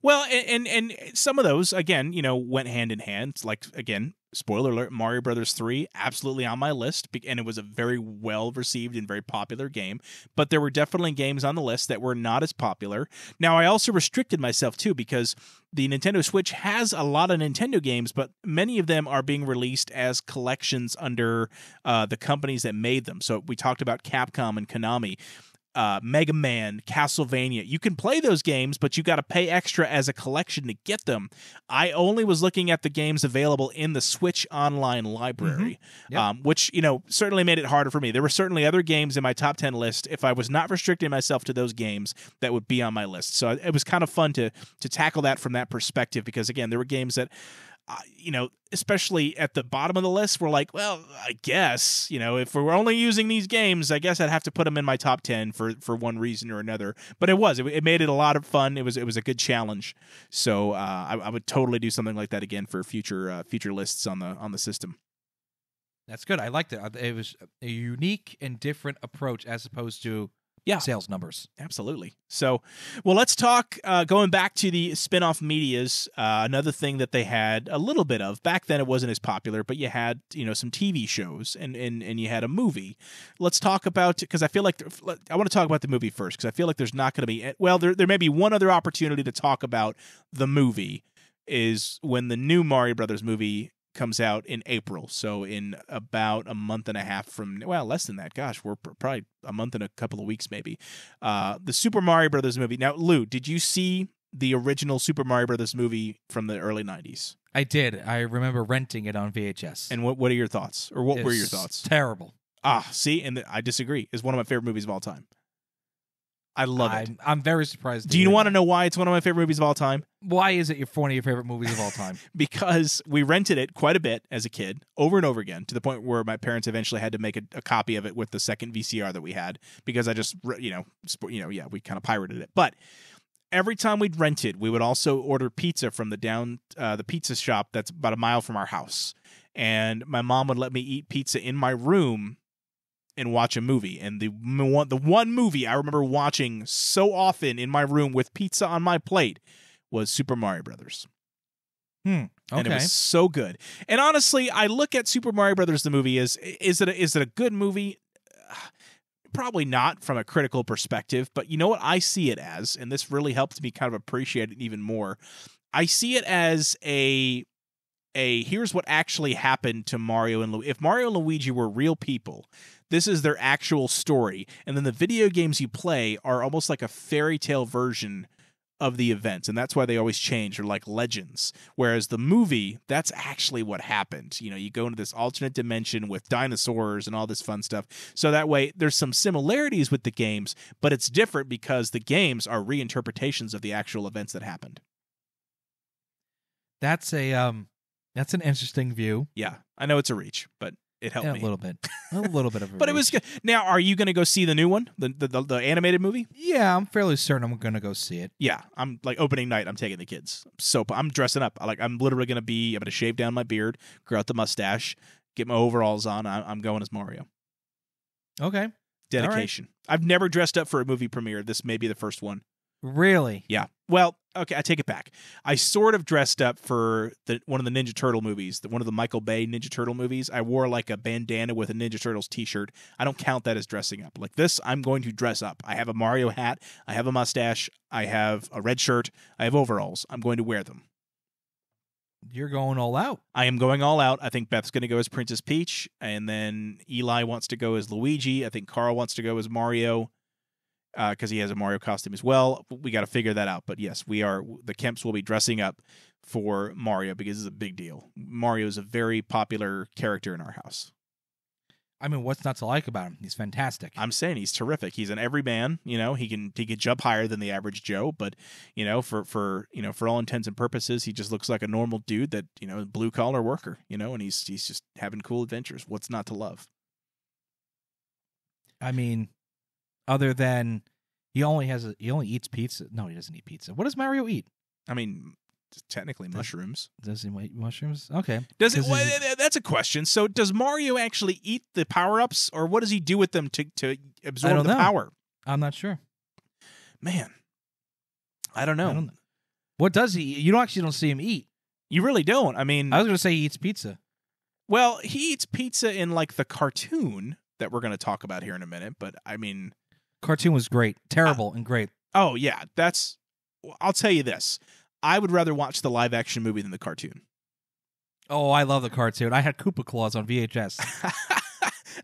Well, and some of those, again, you know, went hand in hand. Like, again, spoiler alert, Mario Brothers 3, absolutely on my list, and it was a very well-received and very popular game. But there were definitely games on the list that were not as popular. Now, I also restricted myself, too, because the Nintendo Switch has a lot of Nintendo games, but many of them are being released as collections under the companies that made them. So we talked about Capcom and Konami. Mega Man, Castlevania. You can play those games, but you got to pay extra as a collection to get them. I only was looking at the games available in the Switch Online library, which, you know, certainly made it harder for me. There were certainly other games in my top 10 list, if I was not restricting myself to those games, that would be on my list. So it was kind of fun to tackle that from that perspective, because, again, there were games that, you know, especially at the bottom of the list, we're like, well, I guess, you know, if we're only using these games, I guess I'd have to put them in my top 10 for one reason or another. But it made it a lot of fun. It was a good challenge. So I would totally do something like that again for future lists on the system. That's good. I liked it. It was a unique and different approach as opposed to sales numbers. Absolutely. So, well, let's talk, going back to the spin-off medias, another thing that they had a little bit of. Back then it wasn't as popular, but you had, you know, some TV shows and you had a movie. Let's talk about, because I feel like, I want to talk about the movie first, because I feel like there's not going to be, well, there may be one other opportunity to talk about the movie, is when the new Mario Brothers movie comes out in April. So in about a month and a half from, well, less than that. Gosh, we're probably a month and a couple of weeks maybe. The Super Mario Brothers movie. Now, Lou, did you see the original Super Mario Brothers movie from the early 90s? I did. I remember renting it on VHS. And what are your thoughts? Or what were your thoughts? Terrible. See, and I disagree. It's one of my favorite movies of all time. I love it. I'm very surprised. Do you want to know why it's one of my favorite movies of all time? Why is it one of your favorite movies of all time? Because we rented it quite a bit as a kid, over and over again, to the point where my parents eventually had to make a copy of it with the second VCR that we had, because I just, we kind of pirated it. But every time we'd rent it, we would also order pizza from the pizza shop that's about a mile from our house. And my mom would let me eat pizza in my room and watch a movie. And the one movie I remember watching so often in my room with pizza on my plate was Super Mario Brothers. Okay. And it was so good. And honestly, I look at Super Mario Brothers the movie as, is it a good movie? Probably not from a critical perspective, but you know what I see it as, and this really helped me kind of appreciate it even more. I see it as a here's what actually happened to Mario and Luigi. If Mario and Luigi were real people, this is their actual story. And then the video games you play are almost like a fairy tale version of the events. And that's why they always change. They're like legends. Whereas the movie, that's actually what happened. You know, you go into this alternate dimension with dinosaurs and all this fun stuff. So that way there's some similarities with the games, but it's different because the games are reinterpretations of the actual events that happened. That's an interesting view. Yeah, I know it's a reach, but it helped me a little bit of a but it was good. Now, are you going to go see the new one, the animated movie? Yeah, I'm fairly certain I'm going to go see it. Yeah, I'm like opening night. I'm taking the kids, so I'm dressing up. I'm literally going to I'm going to shave down my beard, grow out the mustache, get my overalls on. I'm going as Mario. Okay. Dedication. I've never dressed up for a movie premiere. This may be the first one. Really? Yeah. Well, okay, I take it back. I sort of dressed up for one of the Ninja Turtle movies, one of the Michael Bay Ninja Turtle movies. I wore like a bandana with a Ninja Turtles t-shirt. I don't count that as dressing up. Like this, I'm going to dress up. I have a Mario hat. I have a mustache. I have a red shirt. I have overalls. I'm going to wear them. You're going all out. I am going all out. I think Beth's going to go as Princess Peach, and then Eli wants to go as Luigi. I think Carl wants to go as Mario. Because he has a Mario costume as well. We got to figure that out. But yes, the Kemps will be dressing up for Mario because it's a big deal. Mario is a very popular character in our house. I mean, what's not to like about him? He's fantastic. I'm saying he's terrific. He's an everyman. He can jump higher than the average Joe. But for all intents and purposes, he just looks like a normal dude that blue collar worker. And he's just having cool adventures. What's not to love? I mean, other than he only eats pizza. No, he doesn't eat pizza. What does Mario eat? I mean, technically mushrooms. Does he eat mushrooms? Okay. That's a question. So does Mario actually eat the power-ups, or what does he do with them to absorb the power? I'm not sure. Man, I don't know. What does he eat? You don't see him eat. You really don't. I mean, I was going to say he eats pizza. Well, he eats pizza in like the cartoon that we're going to talk about here in a minute, but I mean, cartoon was great. Terrible and great. Oh, yeah. I'll tell you this. I would rather watch the live-action movie than the cartoon. Oh, I love the cartoon. I had Koopa Claus on VHS.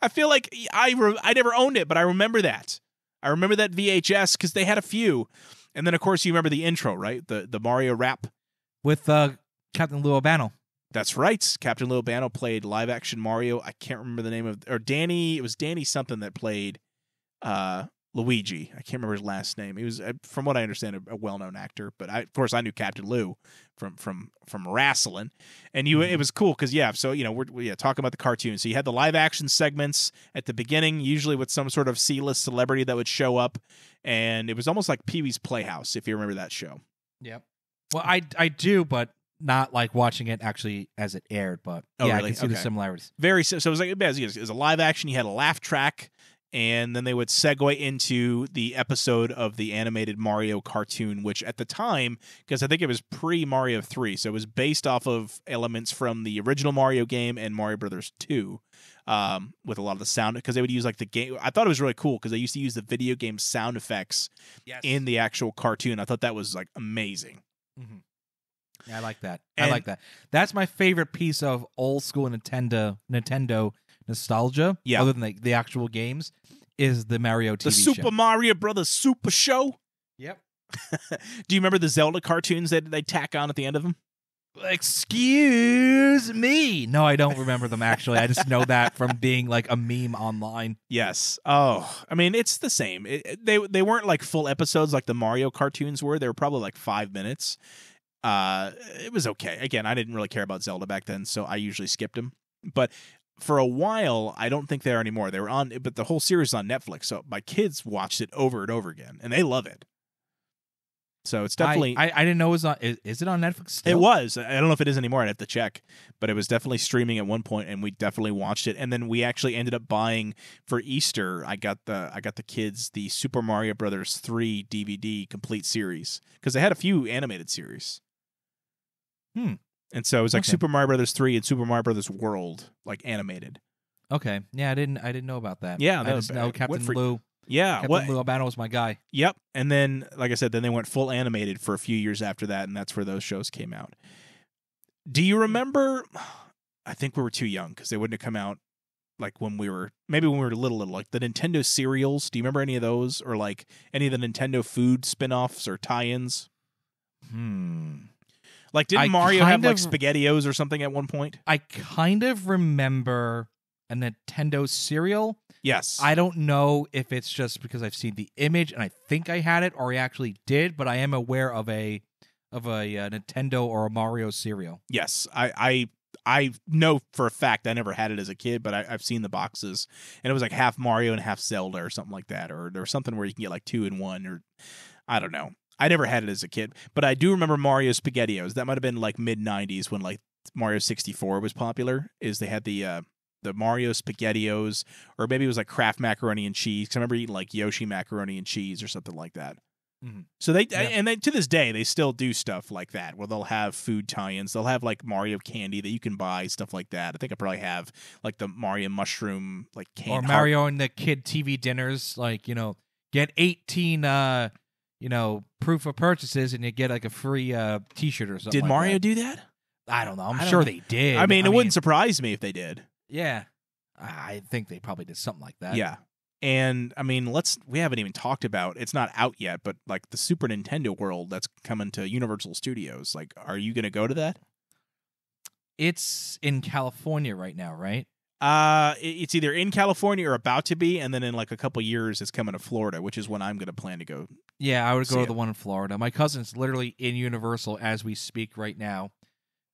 I feel like I never owned it, but I remember that. I remember that VHS because they had a few. And then, of course, you remember the intro, right? The Mario rap. With Captain Lou Albano. That's right. Captain Lou Albano played live-action Mario. I can't remember the name of... Or Danny... It was Danny something that played... Luigi. I can't remember his last name. He was, from what I understand, a well-known actor. But of course, I knew Captain Lou from wrestling, and it was cool because So we're talking about the cartoon. So you had the live-action segments at the beginning, usually with some sort of C-list celebrity that would show up, and it was almost like Pee-wee's Playhouse, if you remember that show. Yep. Well, I do, but not like watching it actually as it aired. But really? I can see the similarities. So it was like it was a live-action. You had a laugh track. And then they would segue into the episode of the animated Mario cartoon, which at the time, because I think it was pre-Mario 3, so it was based off of elements from the original Mario game and Mario Brothers 2, with a lot of the sound, because they would use like the game. I thought it was really cool because they used to use the video game sound effects in the actual cartoon. I thought that was like amazing. Mm-hmm. Yeah, I like that. I like that. That's my favorite piece of old school Nintendo nostalgia, other than the actual games, is the Mario TV show. The Super Mario Brothers Super Show? Yep. Do you remember the Zelda cartoons that they tack on at the end of them? Excuse me. No, I don't remember them, actually. I just know that from being like a meme online. Yes. Oh, I mean, it's the same. They weren't like full episodes like the Mario cartoons were. They were probably like 5 minutes. It was okay. Again, I didn't really care about Zelda back then, so I usually skipped them. But for a while, I don't think they are anymore. They were on, but the whole series is on Netflix, so my kids watched it over and over again, and they love it. So it's definitely... I didn't know it was on... Is it on Netflix still? It was. I don't know if it is anymore. I'd have to check. But it was definitely streaming at one point, and we definitely watched it. And then we actually ended up buying, for Easter, I got the kids the Super Mario Brothers 3 DVD complete series, because they had a few animated series. And so it was like Super Mario Brothers 3 and Super Mario Brothers World, like animated. Okay. Yeah, I didn't know about that. Yeah, I just know Captain Lou. Yeah, Captain Lou Albano was my guy. Yep. And then, like I said, then they went full animated for a few years after that, and that's where those shows came out. Do you remember? I think we were too young because they wouldn't have come out like when we were little, like the Nintendo cereals. Do you remember any of those, or like any of the Nintendo food spin-offs or tie-ins? Like, didn't Mario have like SpaghettiOs or something at one point? I kind of remember a Nintendo cereal. Yes. I don't know if it's just because I've seen the image and I think I had it, or I actually did, but I am aware of a Nintendo or a Mario cereal. Yes, I know for a fact I never had it as a kid, but I've seen the boxes, and it was like half Mario and half Zelda or something like that, or there was something where you can get like 2 in 1, or I don't know. I never had it as a kid, but I do remember Mario SpaghettiOs. That might have been like mid-90s when like Mario 64 was popular, is they had the the Mario SpaghettiOs, or maybe it was like Kraft macaroni and cheese. 'Cause I remember eating like Yoshi macaroni and cheese or something like that. Mhm. So they to this day they still do stuff like that where they'll have food tie-ins. They'll have like Mario candy that you can buy, stuff like that. I think I probably have like the Mario mushroom like candy Or Mario and the kid TV dinners, like, get 18 proof of purchases and you get like a free t-shirt or something. Did like Mario that. do that? I don't know. I'm I don't sure know. they did. I mean, it wouldn't surprise me if they did. Yeah. I think they probably did something like that. Yeah. And I mean, we haven't even talked about, it's not out yet, but like the Super Nintendo World that's coming to Universal Studios. Like, are you going to go to that? It's in California right now, right? It's either in California or about to be, and then in like a couple years it's coming to Florida, which is when I'm going to plan to go. Yeah, I would go See to it. the one in Florida. My cousin's literally in Universal as we speak right now.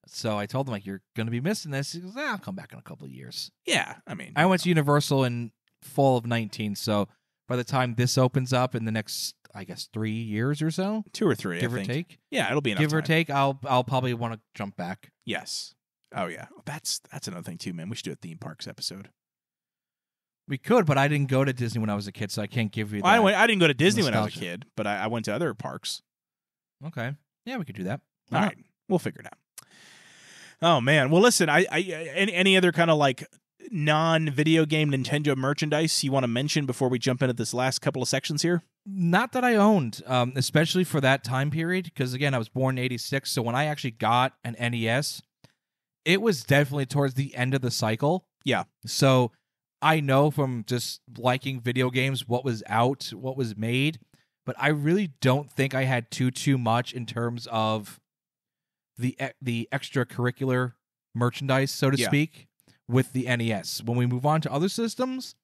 So I told him, like, you're going to be missing this. He goes, I'll come back in a couple of years. Yeah, I mean, I went to Universal in fall of 19, so by the time this opens up in the next, I guess, 3 years or so, 2 or 3, give I or think. take. Yeah, it'll be enough Give or time. take, I'll probably want to jump back. Yes. Oh yeah, that's another thing too, man. We should do a theme parks episode. We could, but I didn't go to Disney when I was a kid, so I can't give you Well, that. I didn't go to Disney when I was a nostalgia. kid, but I went to other parks. Okay. Yeah, we could do that. All right, we'll figure it out. Oh man, well listen, any other kind of like non-video game Nintendo merchandise you want to mention before we jump into this last couple of sections here? Not that I owned, especially for that time period, because again, I was born in 86, so when I actually got an NES, it was definitely towards the end of the cycle. Yeah. So I know from just liking video games what was out, what was made, but I really don't think I had too much in terms of the extracurricular merchandise, so to Yeah. speak, with the NES. When we move on to other systems,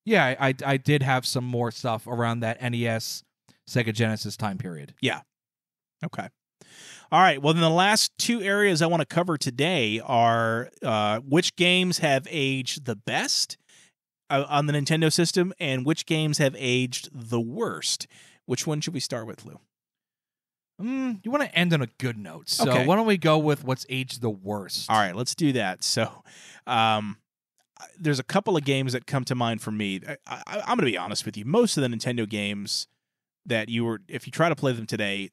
yeah, I did have some more stuff around that NES, Sega Genesis time period. Okay. All right. Well, then the last 2 areas I want to cover today are which games have aged the best on the Nintendo system and which games have aged the worst. Which one should we start with, Lou? You want to end on a good note, so Okay. why don't we go with what's aged the worst? All right, let's do that. So, there's a couple of games that come to mind for me. I'm going to be honest with you. Most of the Nintendo games that if you try to play them today,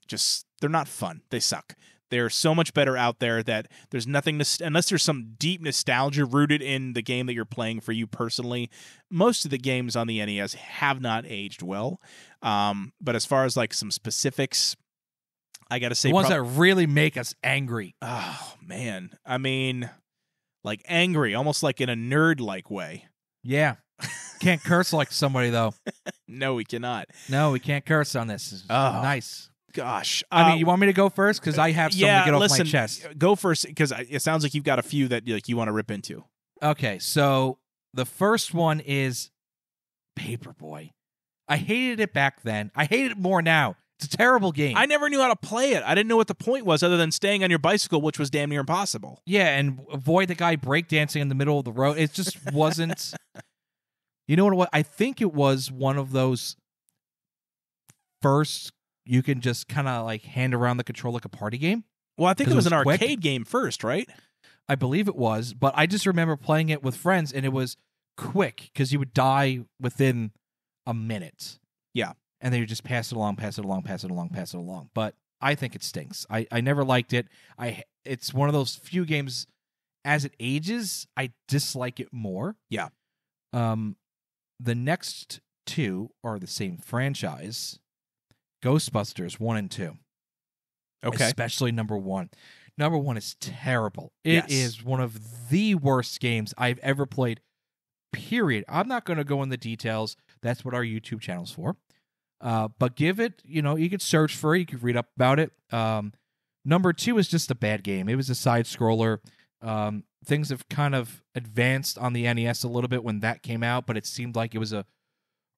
they're not fun. They suck. They're so much better out there that there's nothing unless there's some deep nostalgia rooted in the game that you're playing for you personally. Most of the games on the NES have not aged well. But as far as like some specifics, I got to say The ones that really make us angry. oh man, I mean, like angry, almost like in a nerd-like way. Yeah. Can't curse like somebody, though. No, we cannot. No, we can't curse on this. Oh. Nice. Gosh, I mean, you want me to go first? Because I have something to get off listen, my chest. Go first, because it sounds like you've got a few that like you want to rip into. Okay, so the first one is Paperboy. I hated it back then. I hate it more now. It's a terrible game. I never knew how to play it. I didn't know what the point was other than staying on your bicycle, which was damn near impossible. Yeah, and avoid the guy breakdancing in the middle of the road. It just wasn't. You know what? I think it was one of those first you can just kind of like hand around the control like a party game. Well, I think 'Cause it was it an was quick. arcade game first, right? I believe it was, but I just remember playing it with friends, and it was quick because you would die within a minute. Yeah. And then you just pass it along, pass it along, pass it along, pass it along. But I think it stinks. I never liked it. It's one of those few games, as it ages, I dislike it more. Yeah. The next 2 are the same franchise, Ghostbusters 1 and 2. Okay. Especially number 1. Number 1 is terrible. It Yes. is one of the worst games I've ever played, period. I'm not going to go into details. That's what our YouTube channel's for. But give it, you could search for it. You could read up about it. Number 2 is just a bad game. It was a side scroller. Things have kind of advanced on the NES a little bit when that came out, but it seemed like it was a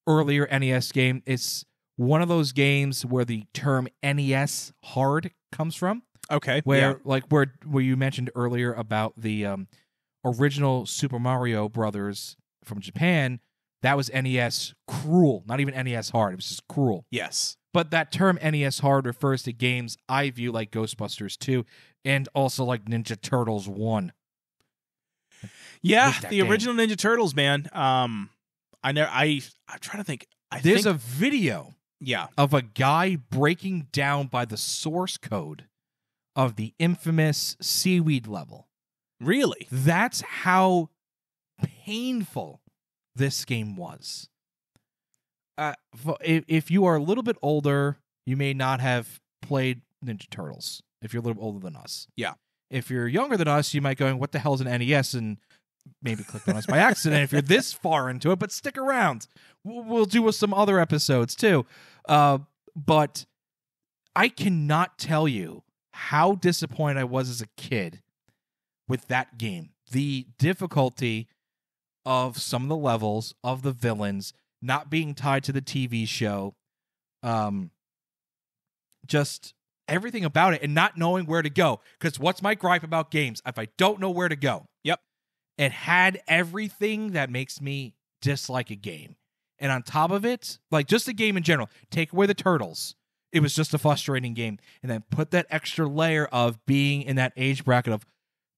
earlier NES game. It's one of those games where the term NES hard comes from. Okay. Where you mentioned earlier about the original Super Mario Brothers from Japan, that was NES cruel, not even NES hard. It was just cruel. Yes. But that term NES hard refers to games I view like Ghostbusters 2 and also like Ninja Turtles 1. Yeah, hate that the game. original Ninja Turtles, man. I'm trying to think. There's a video yeah. of a guy breaking down by the source code of the infamous seaweed level. Really? That's how painful this game was. If you are a little bit older, you may not have played Ninja Turtles. If you're a little older than us, Yeah. If you're younger than us, you might go, "What the hell is an NES?" and maybe clicked on us by accident. If you're this far into it, but stick around, we'll do with some other episodes too. But I cannot tell you how disappointed I was as a kid with that game. The difficulty of some of the levels, of the villains, not being tied to the TV show, just everything about it, and not knowing where to go. Because what's my gripe about games? If I don't know where to go. Yep. It had everything that makes me dislike a game. And on top of it, like just the game in general, take away the turtles. It was just a frustrating game. And then put that extra layer of being in that age bracket of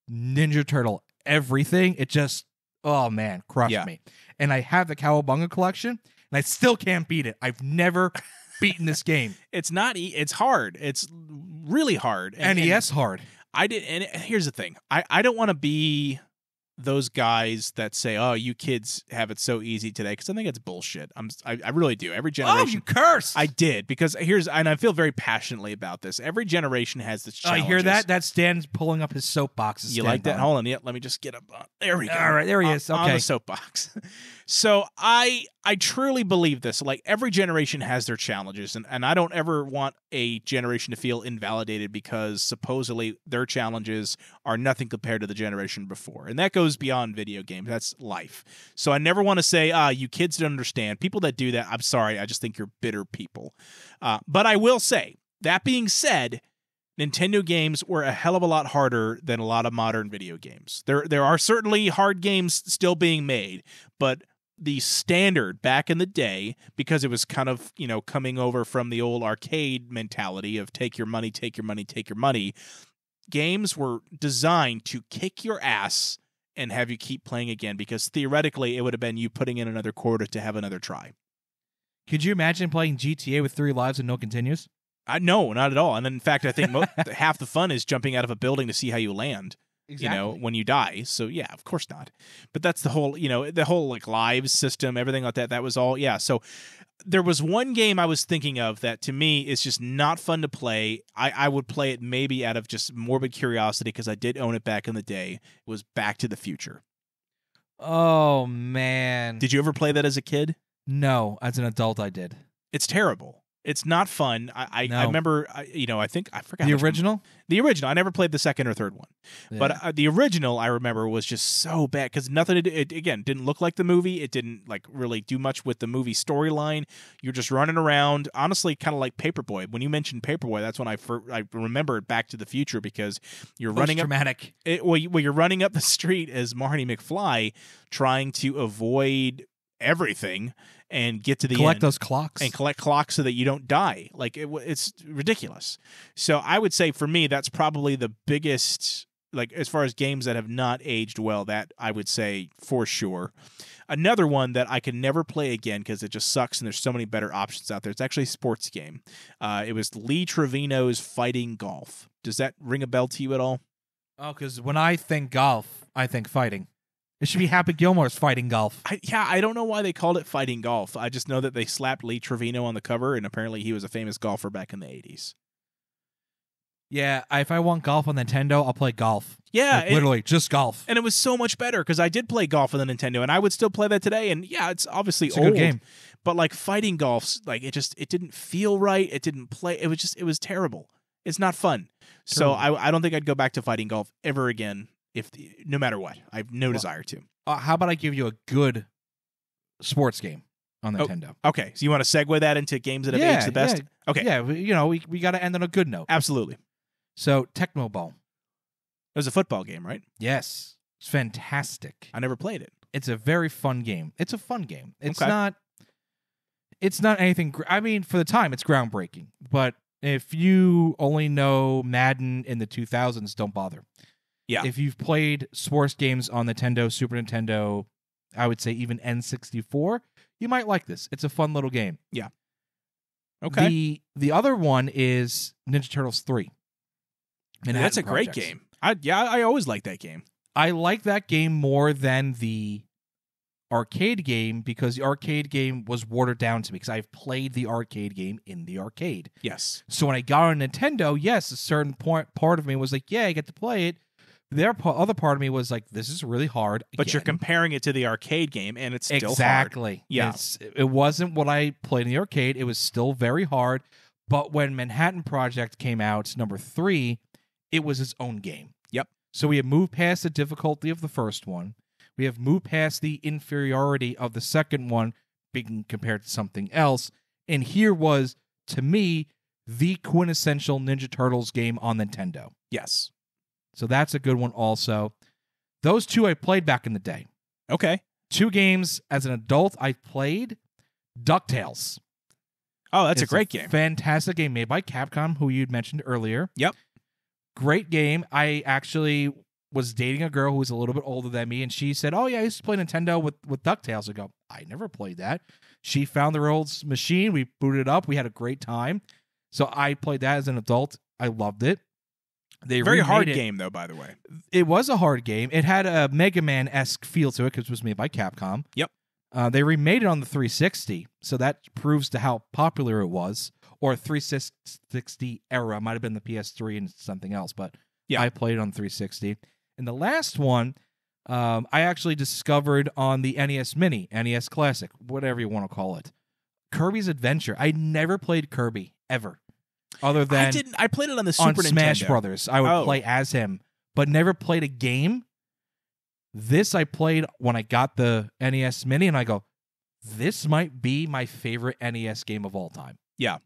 Ninja Turtle everything. It just, oh man, crushed me. And I have the Cowabunga collection, and I still can't beat it. I've never beaten this game. It's not. It's hard. It's really hard. NES hard. And here's the thing. I don't want to be those guys that say, "Oh, you kids have it so easy today," because I think it's bullshit. I really do. Every generation. Oh, you cursed! I did, because and I feel very passionately about this. Every generation has its challenges. I hear that. That's Stan's pulling up his soapbox. You like that? Hold on. Yeah, let me just get up. There we go. All right, there he is. Okay, on the soapbox. So I truly believe this. Like, every generation has their challenges, and I don't ever want a generation to feel invalidated because supposedly their challenges are nothing compared to the generation before. And that goes beyond video games. That's life. So I never want to say, you kids don't understand. People that do that, I'm sorry. I just think you're bitter people. But I will say, that being said, Nintendo games were a hell of a lot harder than a lot of modern video games. There are certainly hard games still being made, but the standard back in the day, because it was kind of, coming over from the old arcade mentality of take your money, take your money, take your money, games were designed to kick your ass and have you keep playing again, because theoretically it would have been you putting in another quarter to have another try. Could you imagine playing GTA with 3 lives and no continues? No, not at all. And in fact, I think half the fun is jumping out of a building to see how you land. Exactly. When you die. So yeah, of course not. But that's the whole, the whole like lives system, everything like that. That was all. Yeah. So there was one game I was thinking of that to me is just not fun to play. I would play it maybe out of just morbid curiosity because I did own it back in the day. It was Back to the Future. Oh man. Did you ever play that as a kid? No, as an adult I did. It's terrible. It's not fun. I remember, I think I forgot. The original? The original. I never played the second or third one. Yeah. But the original, I remember, was just so bad because nothing, it didn't look like the movie. It didn't like really do much with the movie storyline. You're just running around, honestly, kind of like Paperboy. When you mentioned Paperboy, that's when I remembered Back to the Future, because you're running up. Dramatic. You're running up the street as Marty McFly, trying to avoid everything and get to the collect end. Those clocks. And collect clocks so that you don't die. Like, it's ridiculous. So I would say for me, that's probably the biggest, like, as far as games that have not aged well, that I would say for sure. Another one that I can never play again because it just sucks and there's so many better options out there. It's actually a sports game. It was Lee Trevino's Fighting Golf. Does that ring a bell to you at all? Oh, because when I think golf, I think fighting. It should be Happy Gilmore's Fighting Golf. I don't know why they called it Fighting Golf. I just know that they slapped Lee Trevino on the cover, and apparently he was a famous golfer back in the 80s. Yeah, if I want golf on Nintendo, I'll play golf. Yeah. Like, literally, just golf. And it was so much better, because I did play golf on the Nintendo, and I would still play that today, and yeah, it's obviously it's old. a good game. But like Fighting Golf, like it didn't feel right. It didn't play. It was terrible. It's not fun. So I don't think I'd go back to Fighting Golf ever again, no matter what. I have no desire to. How about I give you a good sports game on Nintendo? Okay, so you want to segue that into games that have aged the best? Yeah. Okay. Yeah, we got to end on a good note. Absolutely. So, Tecmo Bowl. It was a football game, right? Yes. It's fantastic. I never played it. It's a very fun game. It's a fun game. It's okay. not anything, I mean, for the time, it's groundbreaking. But if you only know Madden in the 2000s, don't bother. Yeah. If you've played sports games on Nintendo, Super Nintendo, I would say even N64, you might like this. It's a fun little game. Yeah. Okay. The other one is Ninja Turtles 3. That's a great game. I always like that game. I like that game more than the arcade game because the arcade game was watered down to me because I've played the arcade game in the arcade. Yes. So when I got on Nintendo, yes, a certain part of me was like, yeah, I get to play it. The other part of me was like, this is really hard. But you're comparing it to the arcade game, and it's still exactly. hard. Yeah. It wasn't what I played in the arcade. It was still very hard. But when Manhattan Project came out, number 3, it was its own game. Yep. So we have moved past the difficulty of the first one. We have moved past the inferiority of the second one being compared to something else. And here was, to me, the quintessential Ninja Turtles game on Nintendo. Yes. So that's a good one also. Those two I played back in the day. Okay. 2 games as an adult I played. DuckTales. Oh, that's a great game. Fantastic game made by Capcom, who you'd mentioned earlier. Yep. Great game. I actually was dating a girl who was a little bit older than me, and she said, oh, yeah, I used to play Nintendo with DuckTales. I go, I never played that. She found the old machine. We booted it up. We had a great time. So I played that as an adult. I loved it. Very hard game, though, by the way. It was a hard game. It had a Mega Man-esque feel to it because it was made by Capcom. Yep. They remade it on the 360, so that proves to how popular it was. Or 360 era. Might have been the PS3 and something else, but yeah. I played it on 360. And the last one, I actually discovered on the NES Mini, NES Classic, whatever you want to call it. Kirby's Adventure. I never played Kirby, ever. Other than I played it on the Super Nintendo. Smash Brothers. I would play as him, but never played a game. This I played when I got the NES Mini, and I go, this might be my favorite NES game of all time. Yeah.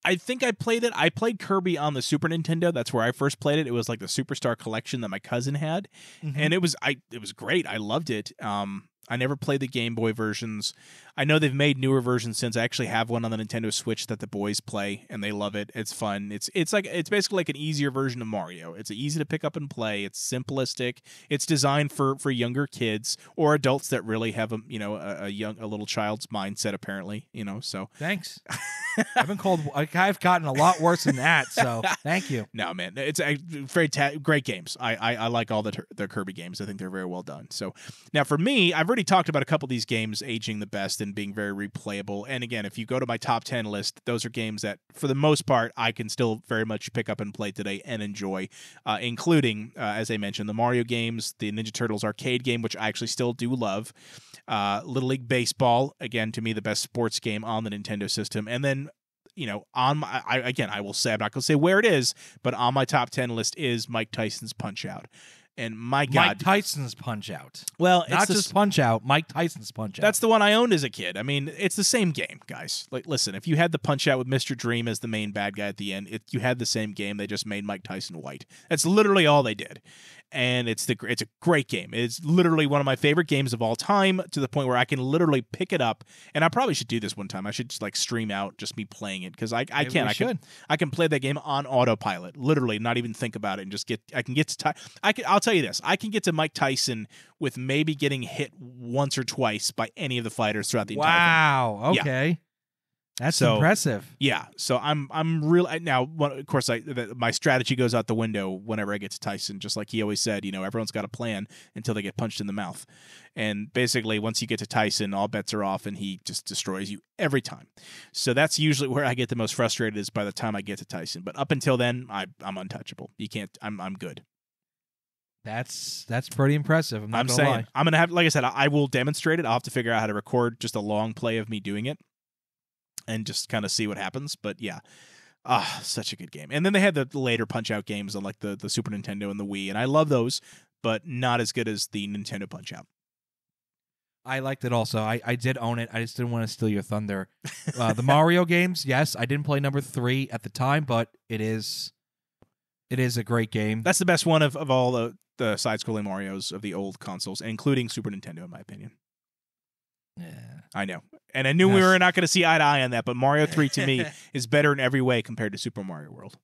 I think I played it. I played Kirby on the Super Nintendo. That's where I first played it. It was like the Superstar Collection that my cousin had. Mm-hmm. And it was great. I loved it. I never played the Game Boy versions. I know they've made newer versions since. I actually have one on the Nintendo Switch that the boys play, and they love it. It's fun. It's basically like an easier version of Mario. It's easy to pick up and play. It's simplistic. It's designed for younger kids or adults that really have a little child's mindset. Apparently, So thanks. I've gotten a lot worse than that. So thank you. No, man, it's great games. I like all the Kirby games. I think they're very well done. So now for me, I've already talked about a couple of these games aging the best and being very replayable. And again, if you go to my top 10 list, those are games that, for the most part, I can still very much pick up and play today and enjoy, including, as I mentioned, the Mario games, the Ninja Turtles arcade game, which I actually still do love, Little League Baseball, again, to me, the best sports game on the Nintendo system. And then, I will say, I'm not going to say where it is, but on my top 10 list is Mike Tyson's Punch-Out! And my God, Mike Tyson's Punch-Out! Well, not just Punch-Out, Mike Tyson's Punch-Out! That's the one I owned as a kid. I mean, it's the same game, guys. Like, listen, if you had the Punch-Out with Mr. Dream as the main bad guy at the end, you had the same game. They just made Mike Tyson white. That's literally all they did. And it's a great game. It's literally one of my favorite games of all time, to the point where I can literally pick it up. And I probably should do this one time. I should just stream out just me playing it, because I can play that game on autopilot, literally not even think about it, and just I'll tell you this, I can get to Mike Tyson with maybe getting hit once or twice by any of the fighters throughout the entire thing. Wow. Okay. Yeah. That's impressive. Yeah, so I'm really now. Of course, my strategy goes out the window whenever I get to Tyson. Just like he always said, everyone's got a plan until they get punched in the mouth. And basically, once you get to Tyson, all bets are off, and he just destroys you every time. So that's usually where I get the most frustrated, is by the time I get to Tyson. But up until then, I'm untouchable. You can't. I'm good. That's pretty impressive. I'm saying lie. I'm gonna have, like I said, I will demonstrate it. I'll have to figure out how to record just a long play of me doing it, and just kind of see what happens. But yeah, such a good game. And then they had the later Punch-Out games on like the Super Nintendo and the Wii, and I love those, but not as good as the Nintendo Punch-Out! I liked it also. I did own it. I just didn't want to steal your thunder. The Mario games, yes, I didn't play number 3 at the time, but it is a great game. That's the best one of all the side-scrolling Marios of the old consoles, including Super Nintendo, in my opinion. Yeah, I know. And I knew we were not going to see eye to eye on that, but Mario 3 to me is better in every way compared to Super Mario World.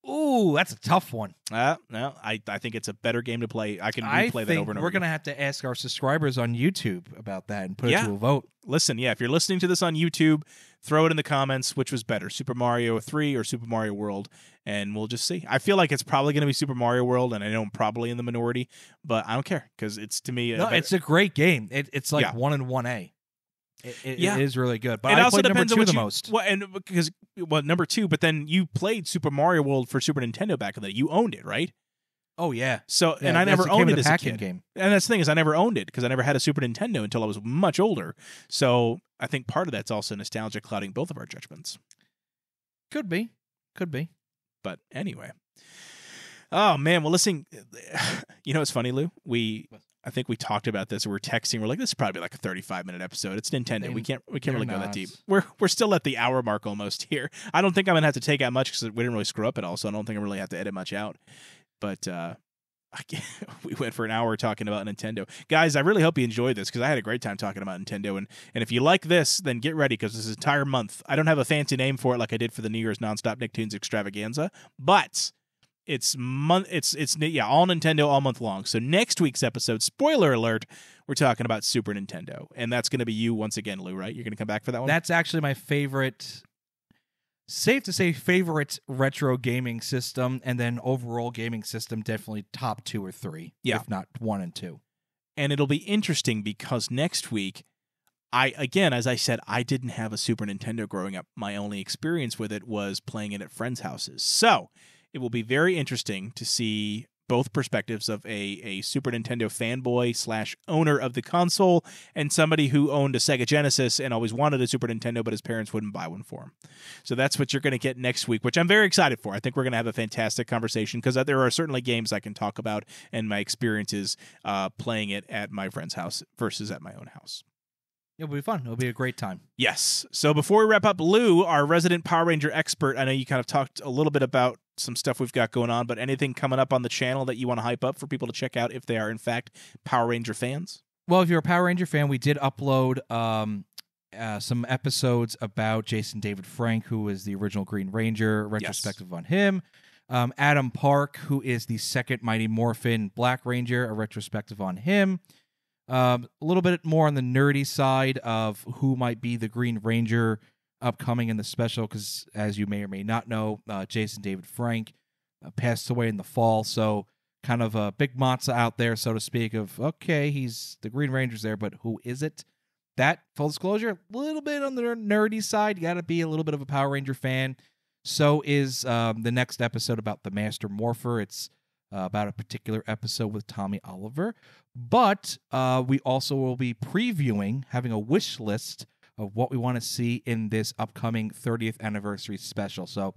Ooh, Ooh, that's a tough one. No, I think it's a better game to play. I can replay that over and over. We're going to have to ask our subscribers on YouTube about that and put it to a vote. Listen, if you're listening to this on YouTube, throw it in the comments. Which was better, Super Mario 3 or Super Mario World? And we'll just see. I feel like it's probably going to be Super Mario World, and I know I'm probably in the minority, but I don't care because it's, to me... it's a great game. It's like 1 and 1A. It is really good. But it I also played number depends 2 on the what most. Well, number 2, but then you played Super Mario World for Super Nintendo back in the day. You owned it, right? Oh, yeah. So, Yeah, and I never owned it as a kid. Game. And that's the thing is I never owned it because I never had a Super Nintendo until I was much older. So I think part of that's also nostalgia clouding both of our judgments. Could be. But anyway. Oh, man. Well, listen, you know what's funny, Lou? I think we talked about this. We were texting. We're like, this is probably like a 35-minute episode. It's Nintendo. We can't really go that deep. We're still at the hour mark almost here. I don't think I'm going to have to take out much because we didn't really screw up at all, so I don't think I really have to edit much out. But we went for an hour talking about Nintendo. Guys, I really hope you enjoyed this because I had a great time talking about Nintendo. And if you like this, then get ready because this entire month, I don't have a fancy name for it like I did for the New Year's Nonstop Nicktoons Extravaganza, but it's all Nintendo all month long. So next week's episode, spoiler alert, we're talking about Super Nintendo. And that's going to be you once again, Lou, right? You're going to come back for that one? That's actually my favorite... Safe to say, favorite retro gaming system, and then overall gaming system, definitely top 2 or 3, if not 1 and 2. And it'll be interesting because next week, as I said, I didn't have a Super Nintendo growing up. My only experience with it was playing it at friends' houses. So it will be very interesting to see both perspectives of a Super Nintendo fanboy / owner of the console and somebody who owned a Sega Genesis and always wanted a Super Nintendo, but his parents wouldn't buy one for him. So that's what you're going to get next week, which I'm very excited for. I think we're going to have a fantastic conversation because there are certainly games I can talk about and my experiences playing it at my friend's house versus at my own house. It'll be fun. It'll be a great time. Yes. So before we wrap up, Lou, our resident Power Ranger expert, I know you kind of talked a little bit about some stuff we've got going on, but anything coming up on the channel that you want to hype up for people to check out if they are, in fact, Power Ranger fans? Well, if you're a Power Ranger fan, we did upload some episodes about Jason David Frank, who is the original Green Ranger, retrospective on him. Adam Park, who is the second Mighty Morphin Black Ranger, a retrospective on him. A little bit more on the nerdy side of who might be the Green Ranger upcoming in the special, because as you may or may not know, Jason David Frank passed away in the fall, so kind of a big matzo out there, so to speak, of, okay, he's the Green Ranger's there, but who is it? That, full disclosure, a little bit on the nerdy side. You got to be a little bit of a Power Ranger fan. So is the next episode about the Master Morpher. It's about a particular episode with Tommy Oliver. But we also will be previewing, having a wish list of what we want to see in this upcoming 30th anniversary special. So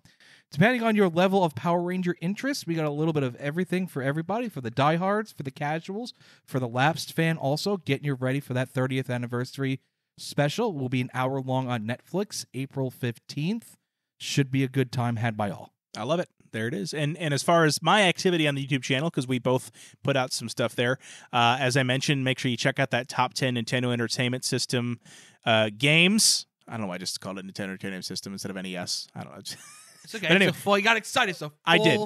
depending on your level of Power Ranger interest, we got a little bit of everything for everybody, for the diehards, for the casuals, for the lapsed fan also, getting you ready for that 30th anniversary special. Will be an hour long on Netflix, April 15th. Should be a good time had by all. I love it. There it is. And as far as my activity on the YouTube channel, because we both put out some stuff there, as I mentioned, make sure you check out that top 10 Nintendo Entertainment System games. I don't know why I just called it Nintendo Entertainment System instead of NES. I don't know. It's okay. Anyway, you got excited. So I did.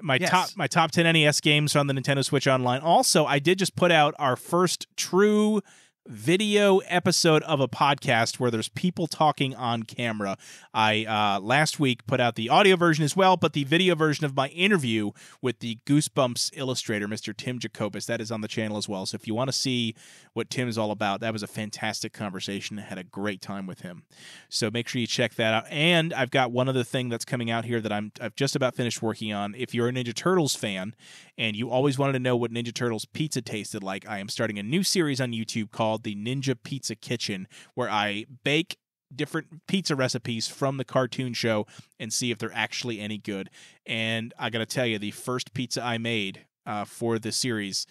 My top 10 NES games are on the Nintendo Switch Online. Also, I did just put out our first true video episode of a podcast where there's people talking on camera. I last week put out the audio version as well, but the video version of my interview with the Goosebumps illustrator, Mr. Tim Jacobus, that is on the channel as well. So if you want to see what Tim is all about, that was a fantastic conversation. I had a great time with him. So make sure you check that out. And I've got one other thing that's coming out here that I've just about finished working on. If you're a Ninja Turtles fan and you always wanted to know what Ninja Turtles pizza tasted like, I am starting a new series on YouTube called the Ninja Pizza Kitchen, where I bake different pizza recipes from the cartoon show and see if they're actually any good. And I gotta tell you, the first pizza I made for the series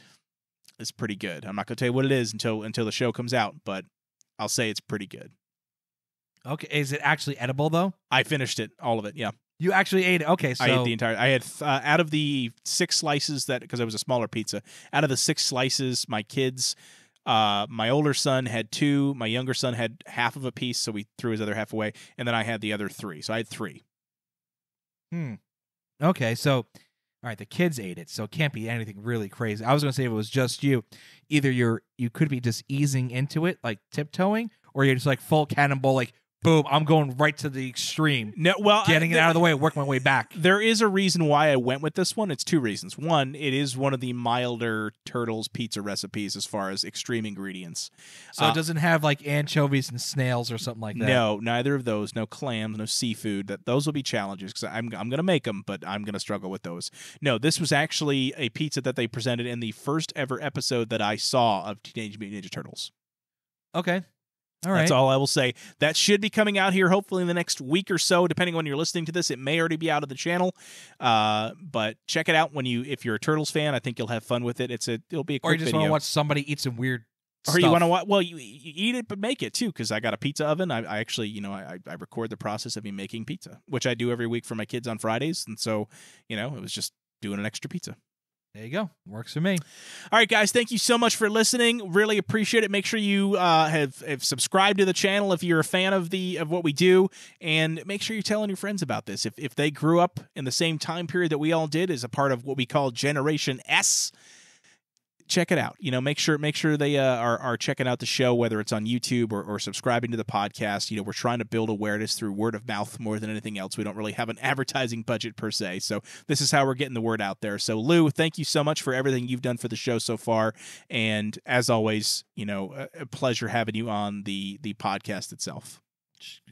is pretty good. I'm not gonna tell you what it is until the show comes out, but I'll say it's pretty good. Okay, is it actually edible though? I finished it, all of it. Yeah, you actually ate it. Okay, so I ate the entire. I had out of the 6 slices because it was a smaller pizza. Out of the 6 slices, my kids. My older son had 2. My younger son had half of a piece, so we threw his other half away. And then I had the other 3. So I had 3. Okay, so all right, the kids ate it, so it can't be anything really crazy. I was gonna say if it was just you, either you could be just easing into it, like tiptoeing, or you're just like full cannonball, like boom, I'm going right to the extreme. No, well, getting it out of the way, work my way back. There is a reason why I went with this one. It's two reasons. One, it is one of the milder turtles pizza recipes as far as extreme ingredients. So it doesn't have like anchovies and snails or something like that. No, neither of those. No clams, no seafood. Those will be challenges because I'm going to make them, but I'm going to struggle with those. No, this was actually a pizza that they presented in the first ever episode that I saw of Teenage Mutant Ninja Turtles. Okay. All right. That's all I will say. That should be coming out here hopefully in the next week or so, depending on when you're listening to this. It may already be out of the channel, but check it out if you're a Turtles fan. I think you'll have fun with it. It'll be a quick Or you just video. want to watch somebody eat some weird stuff. Or you want to watch? Well, you eat it, but make it too, because I got a pizza oven. I actually, I record the process of me making pizza, which I do every week for my kids on Fridays, and so it was just doing an extra pizza. There you go. Works for me. All right, guys, thank you so much for listening. Really appreciate it. Make sure you have subscribed to the channel if you're a fan of what we do, and make sure you're telling your friends about this. If they grew up in the same time period that we all did as a part of what we call Generation S, check it out. Make sure they are checking out the show, whether it's on YouTube or subscribing to the podcast. We're trying to build awareness through word of mouth more than anything else. We don't really have an advertising budget per se, so this is how we're getting the word out there. So Lou, thank you so much for everything you've done for the show so far, and as always, a pleasure having you on the podcast itself.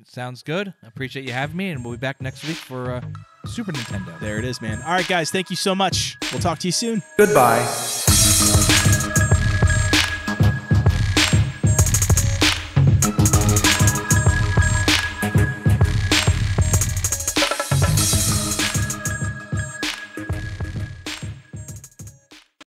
Sounds good. I appreciate you having me, and we'll be back next week for Super Nintendo. There it is, man. All right, guys, thank you so much. We'll talk to you soon. Goodbye.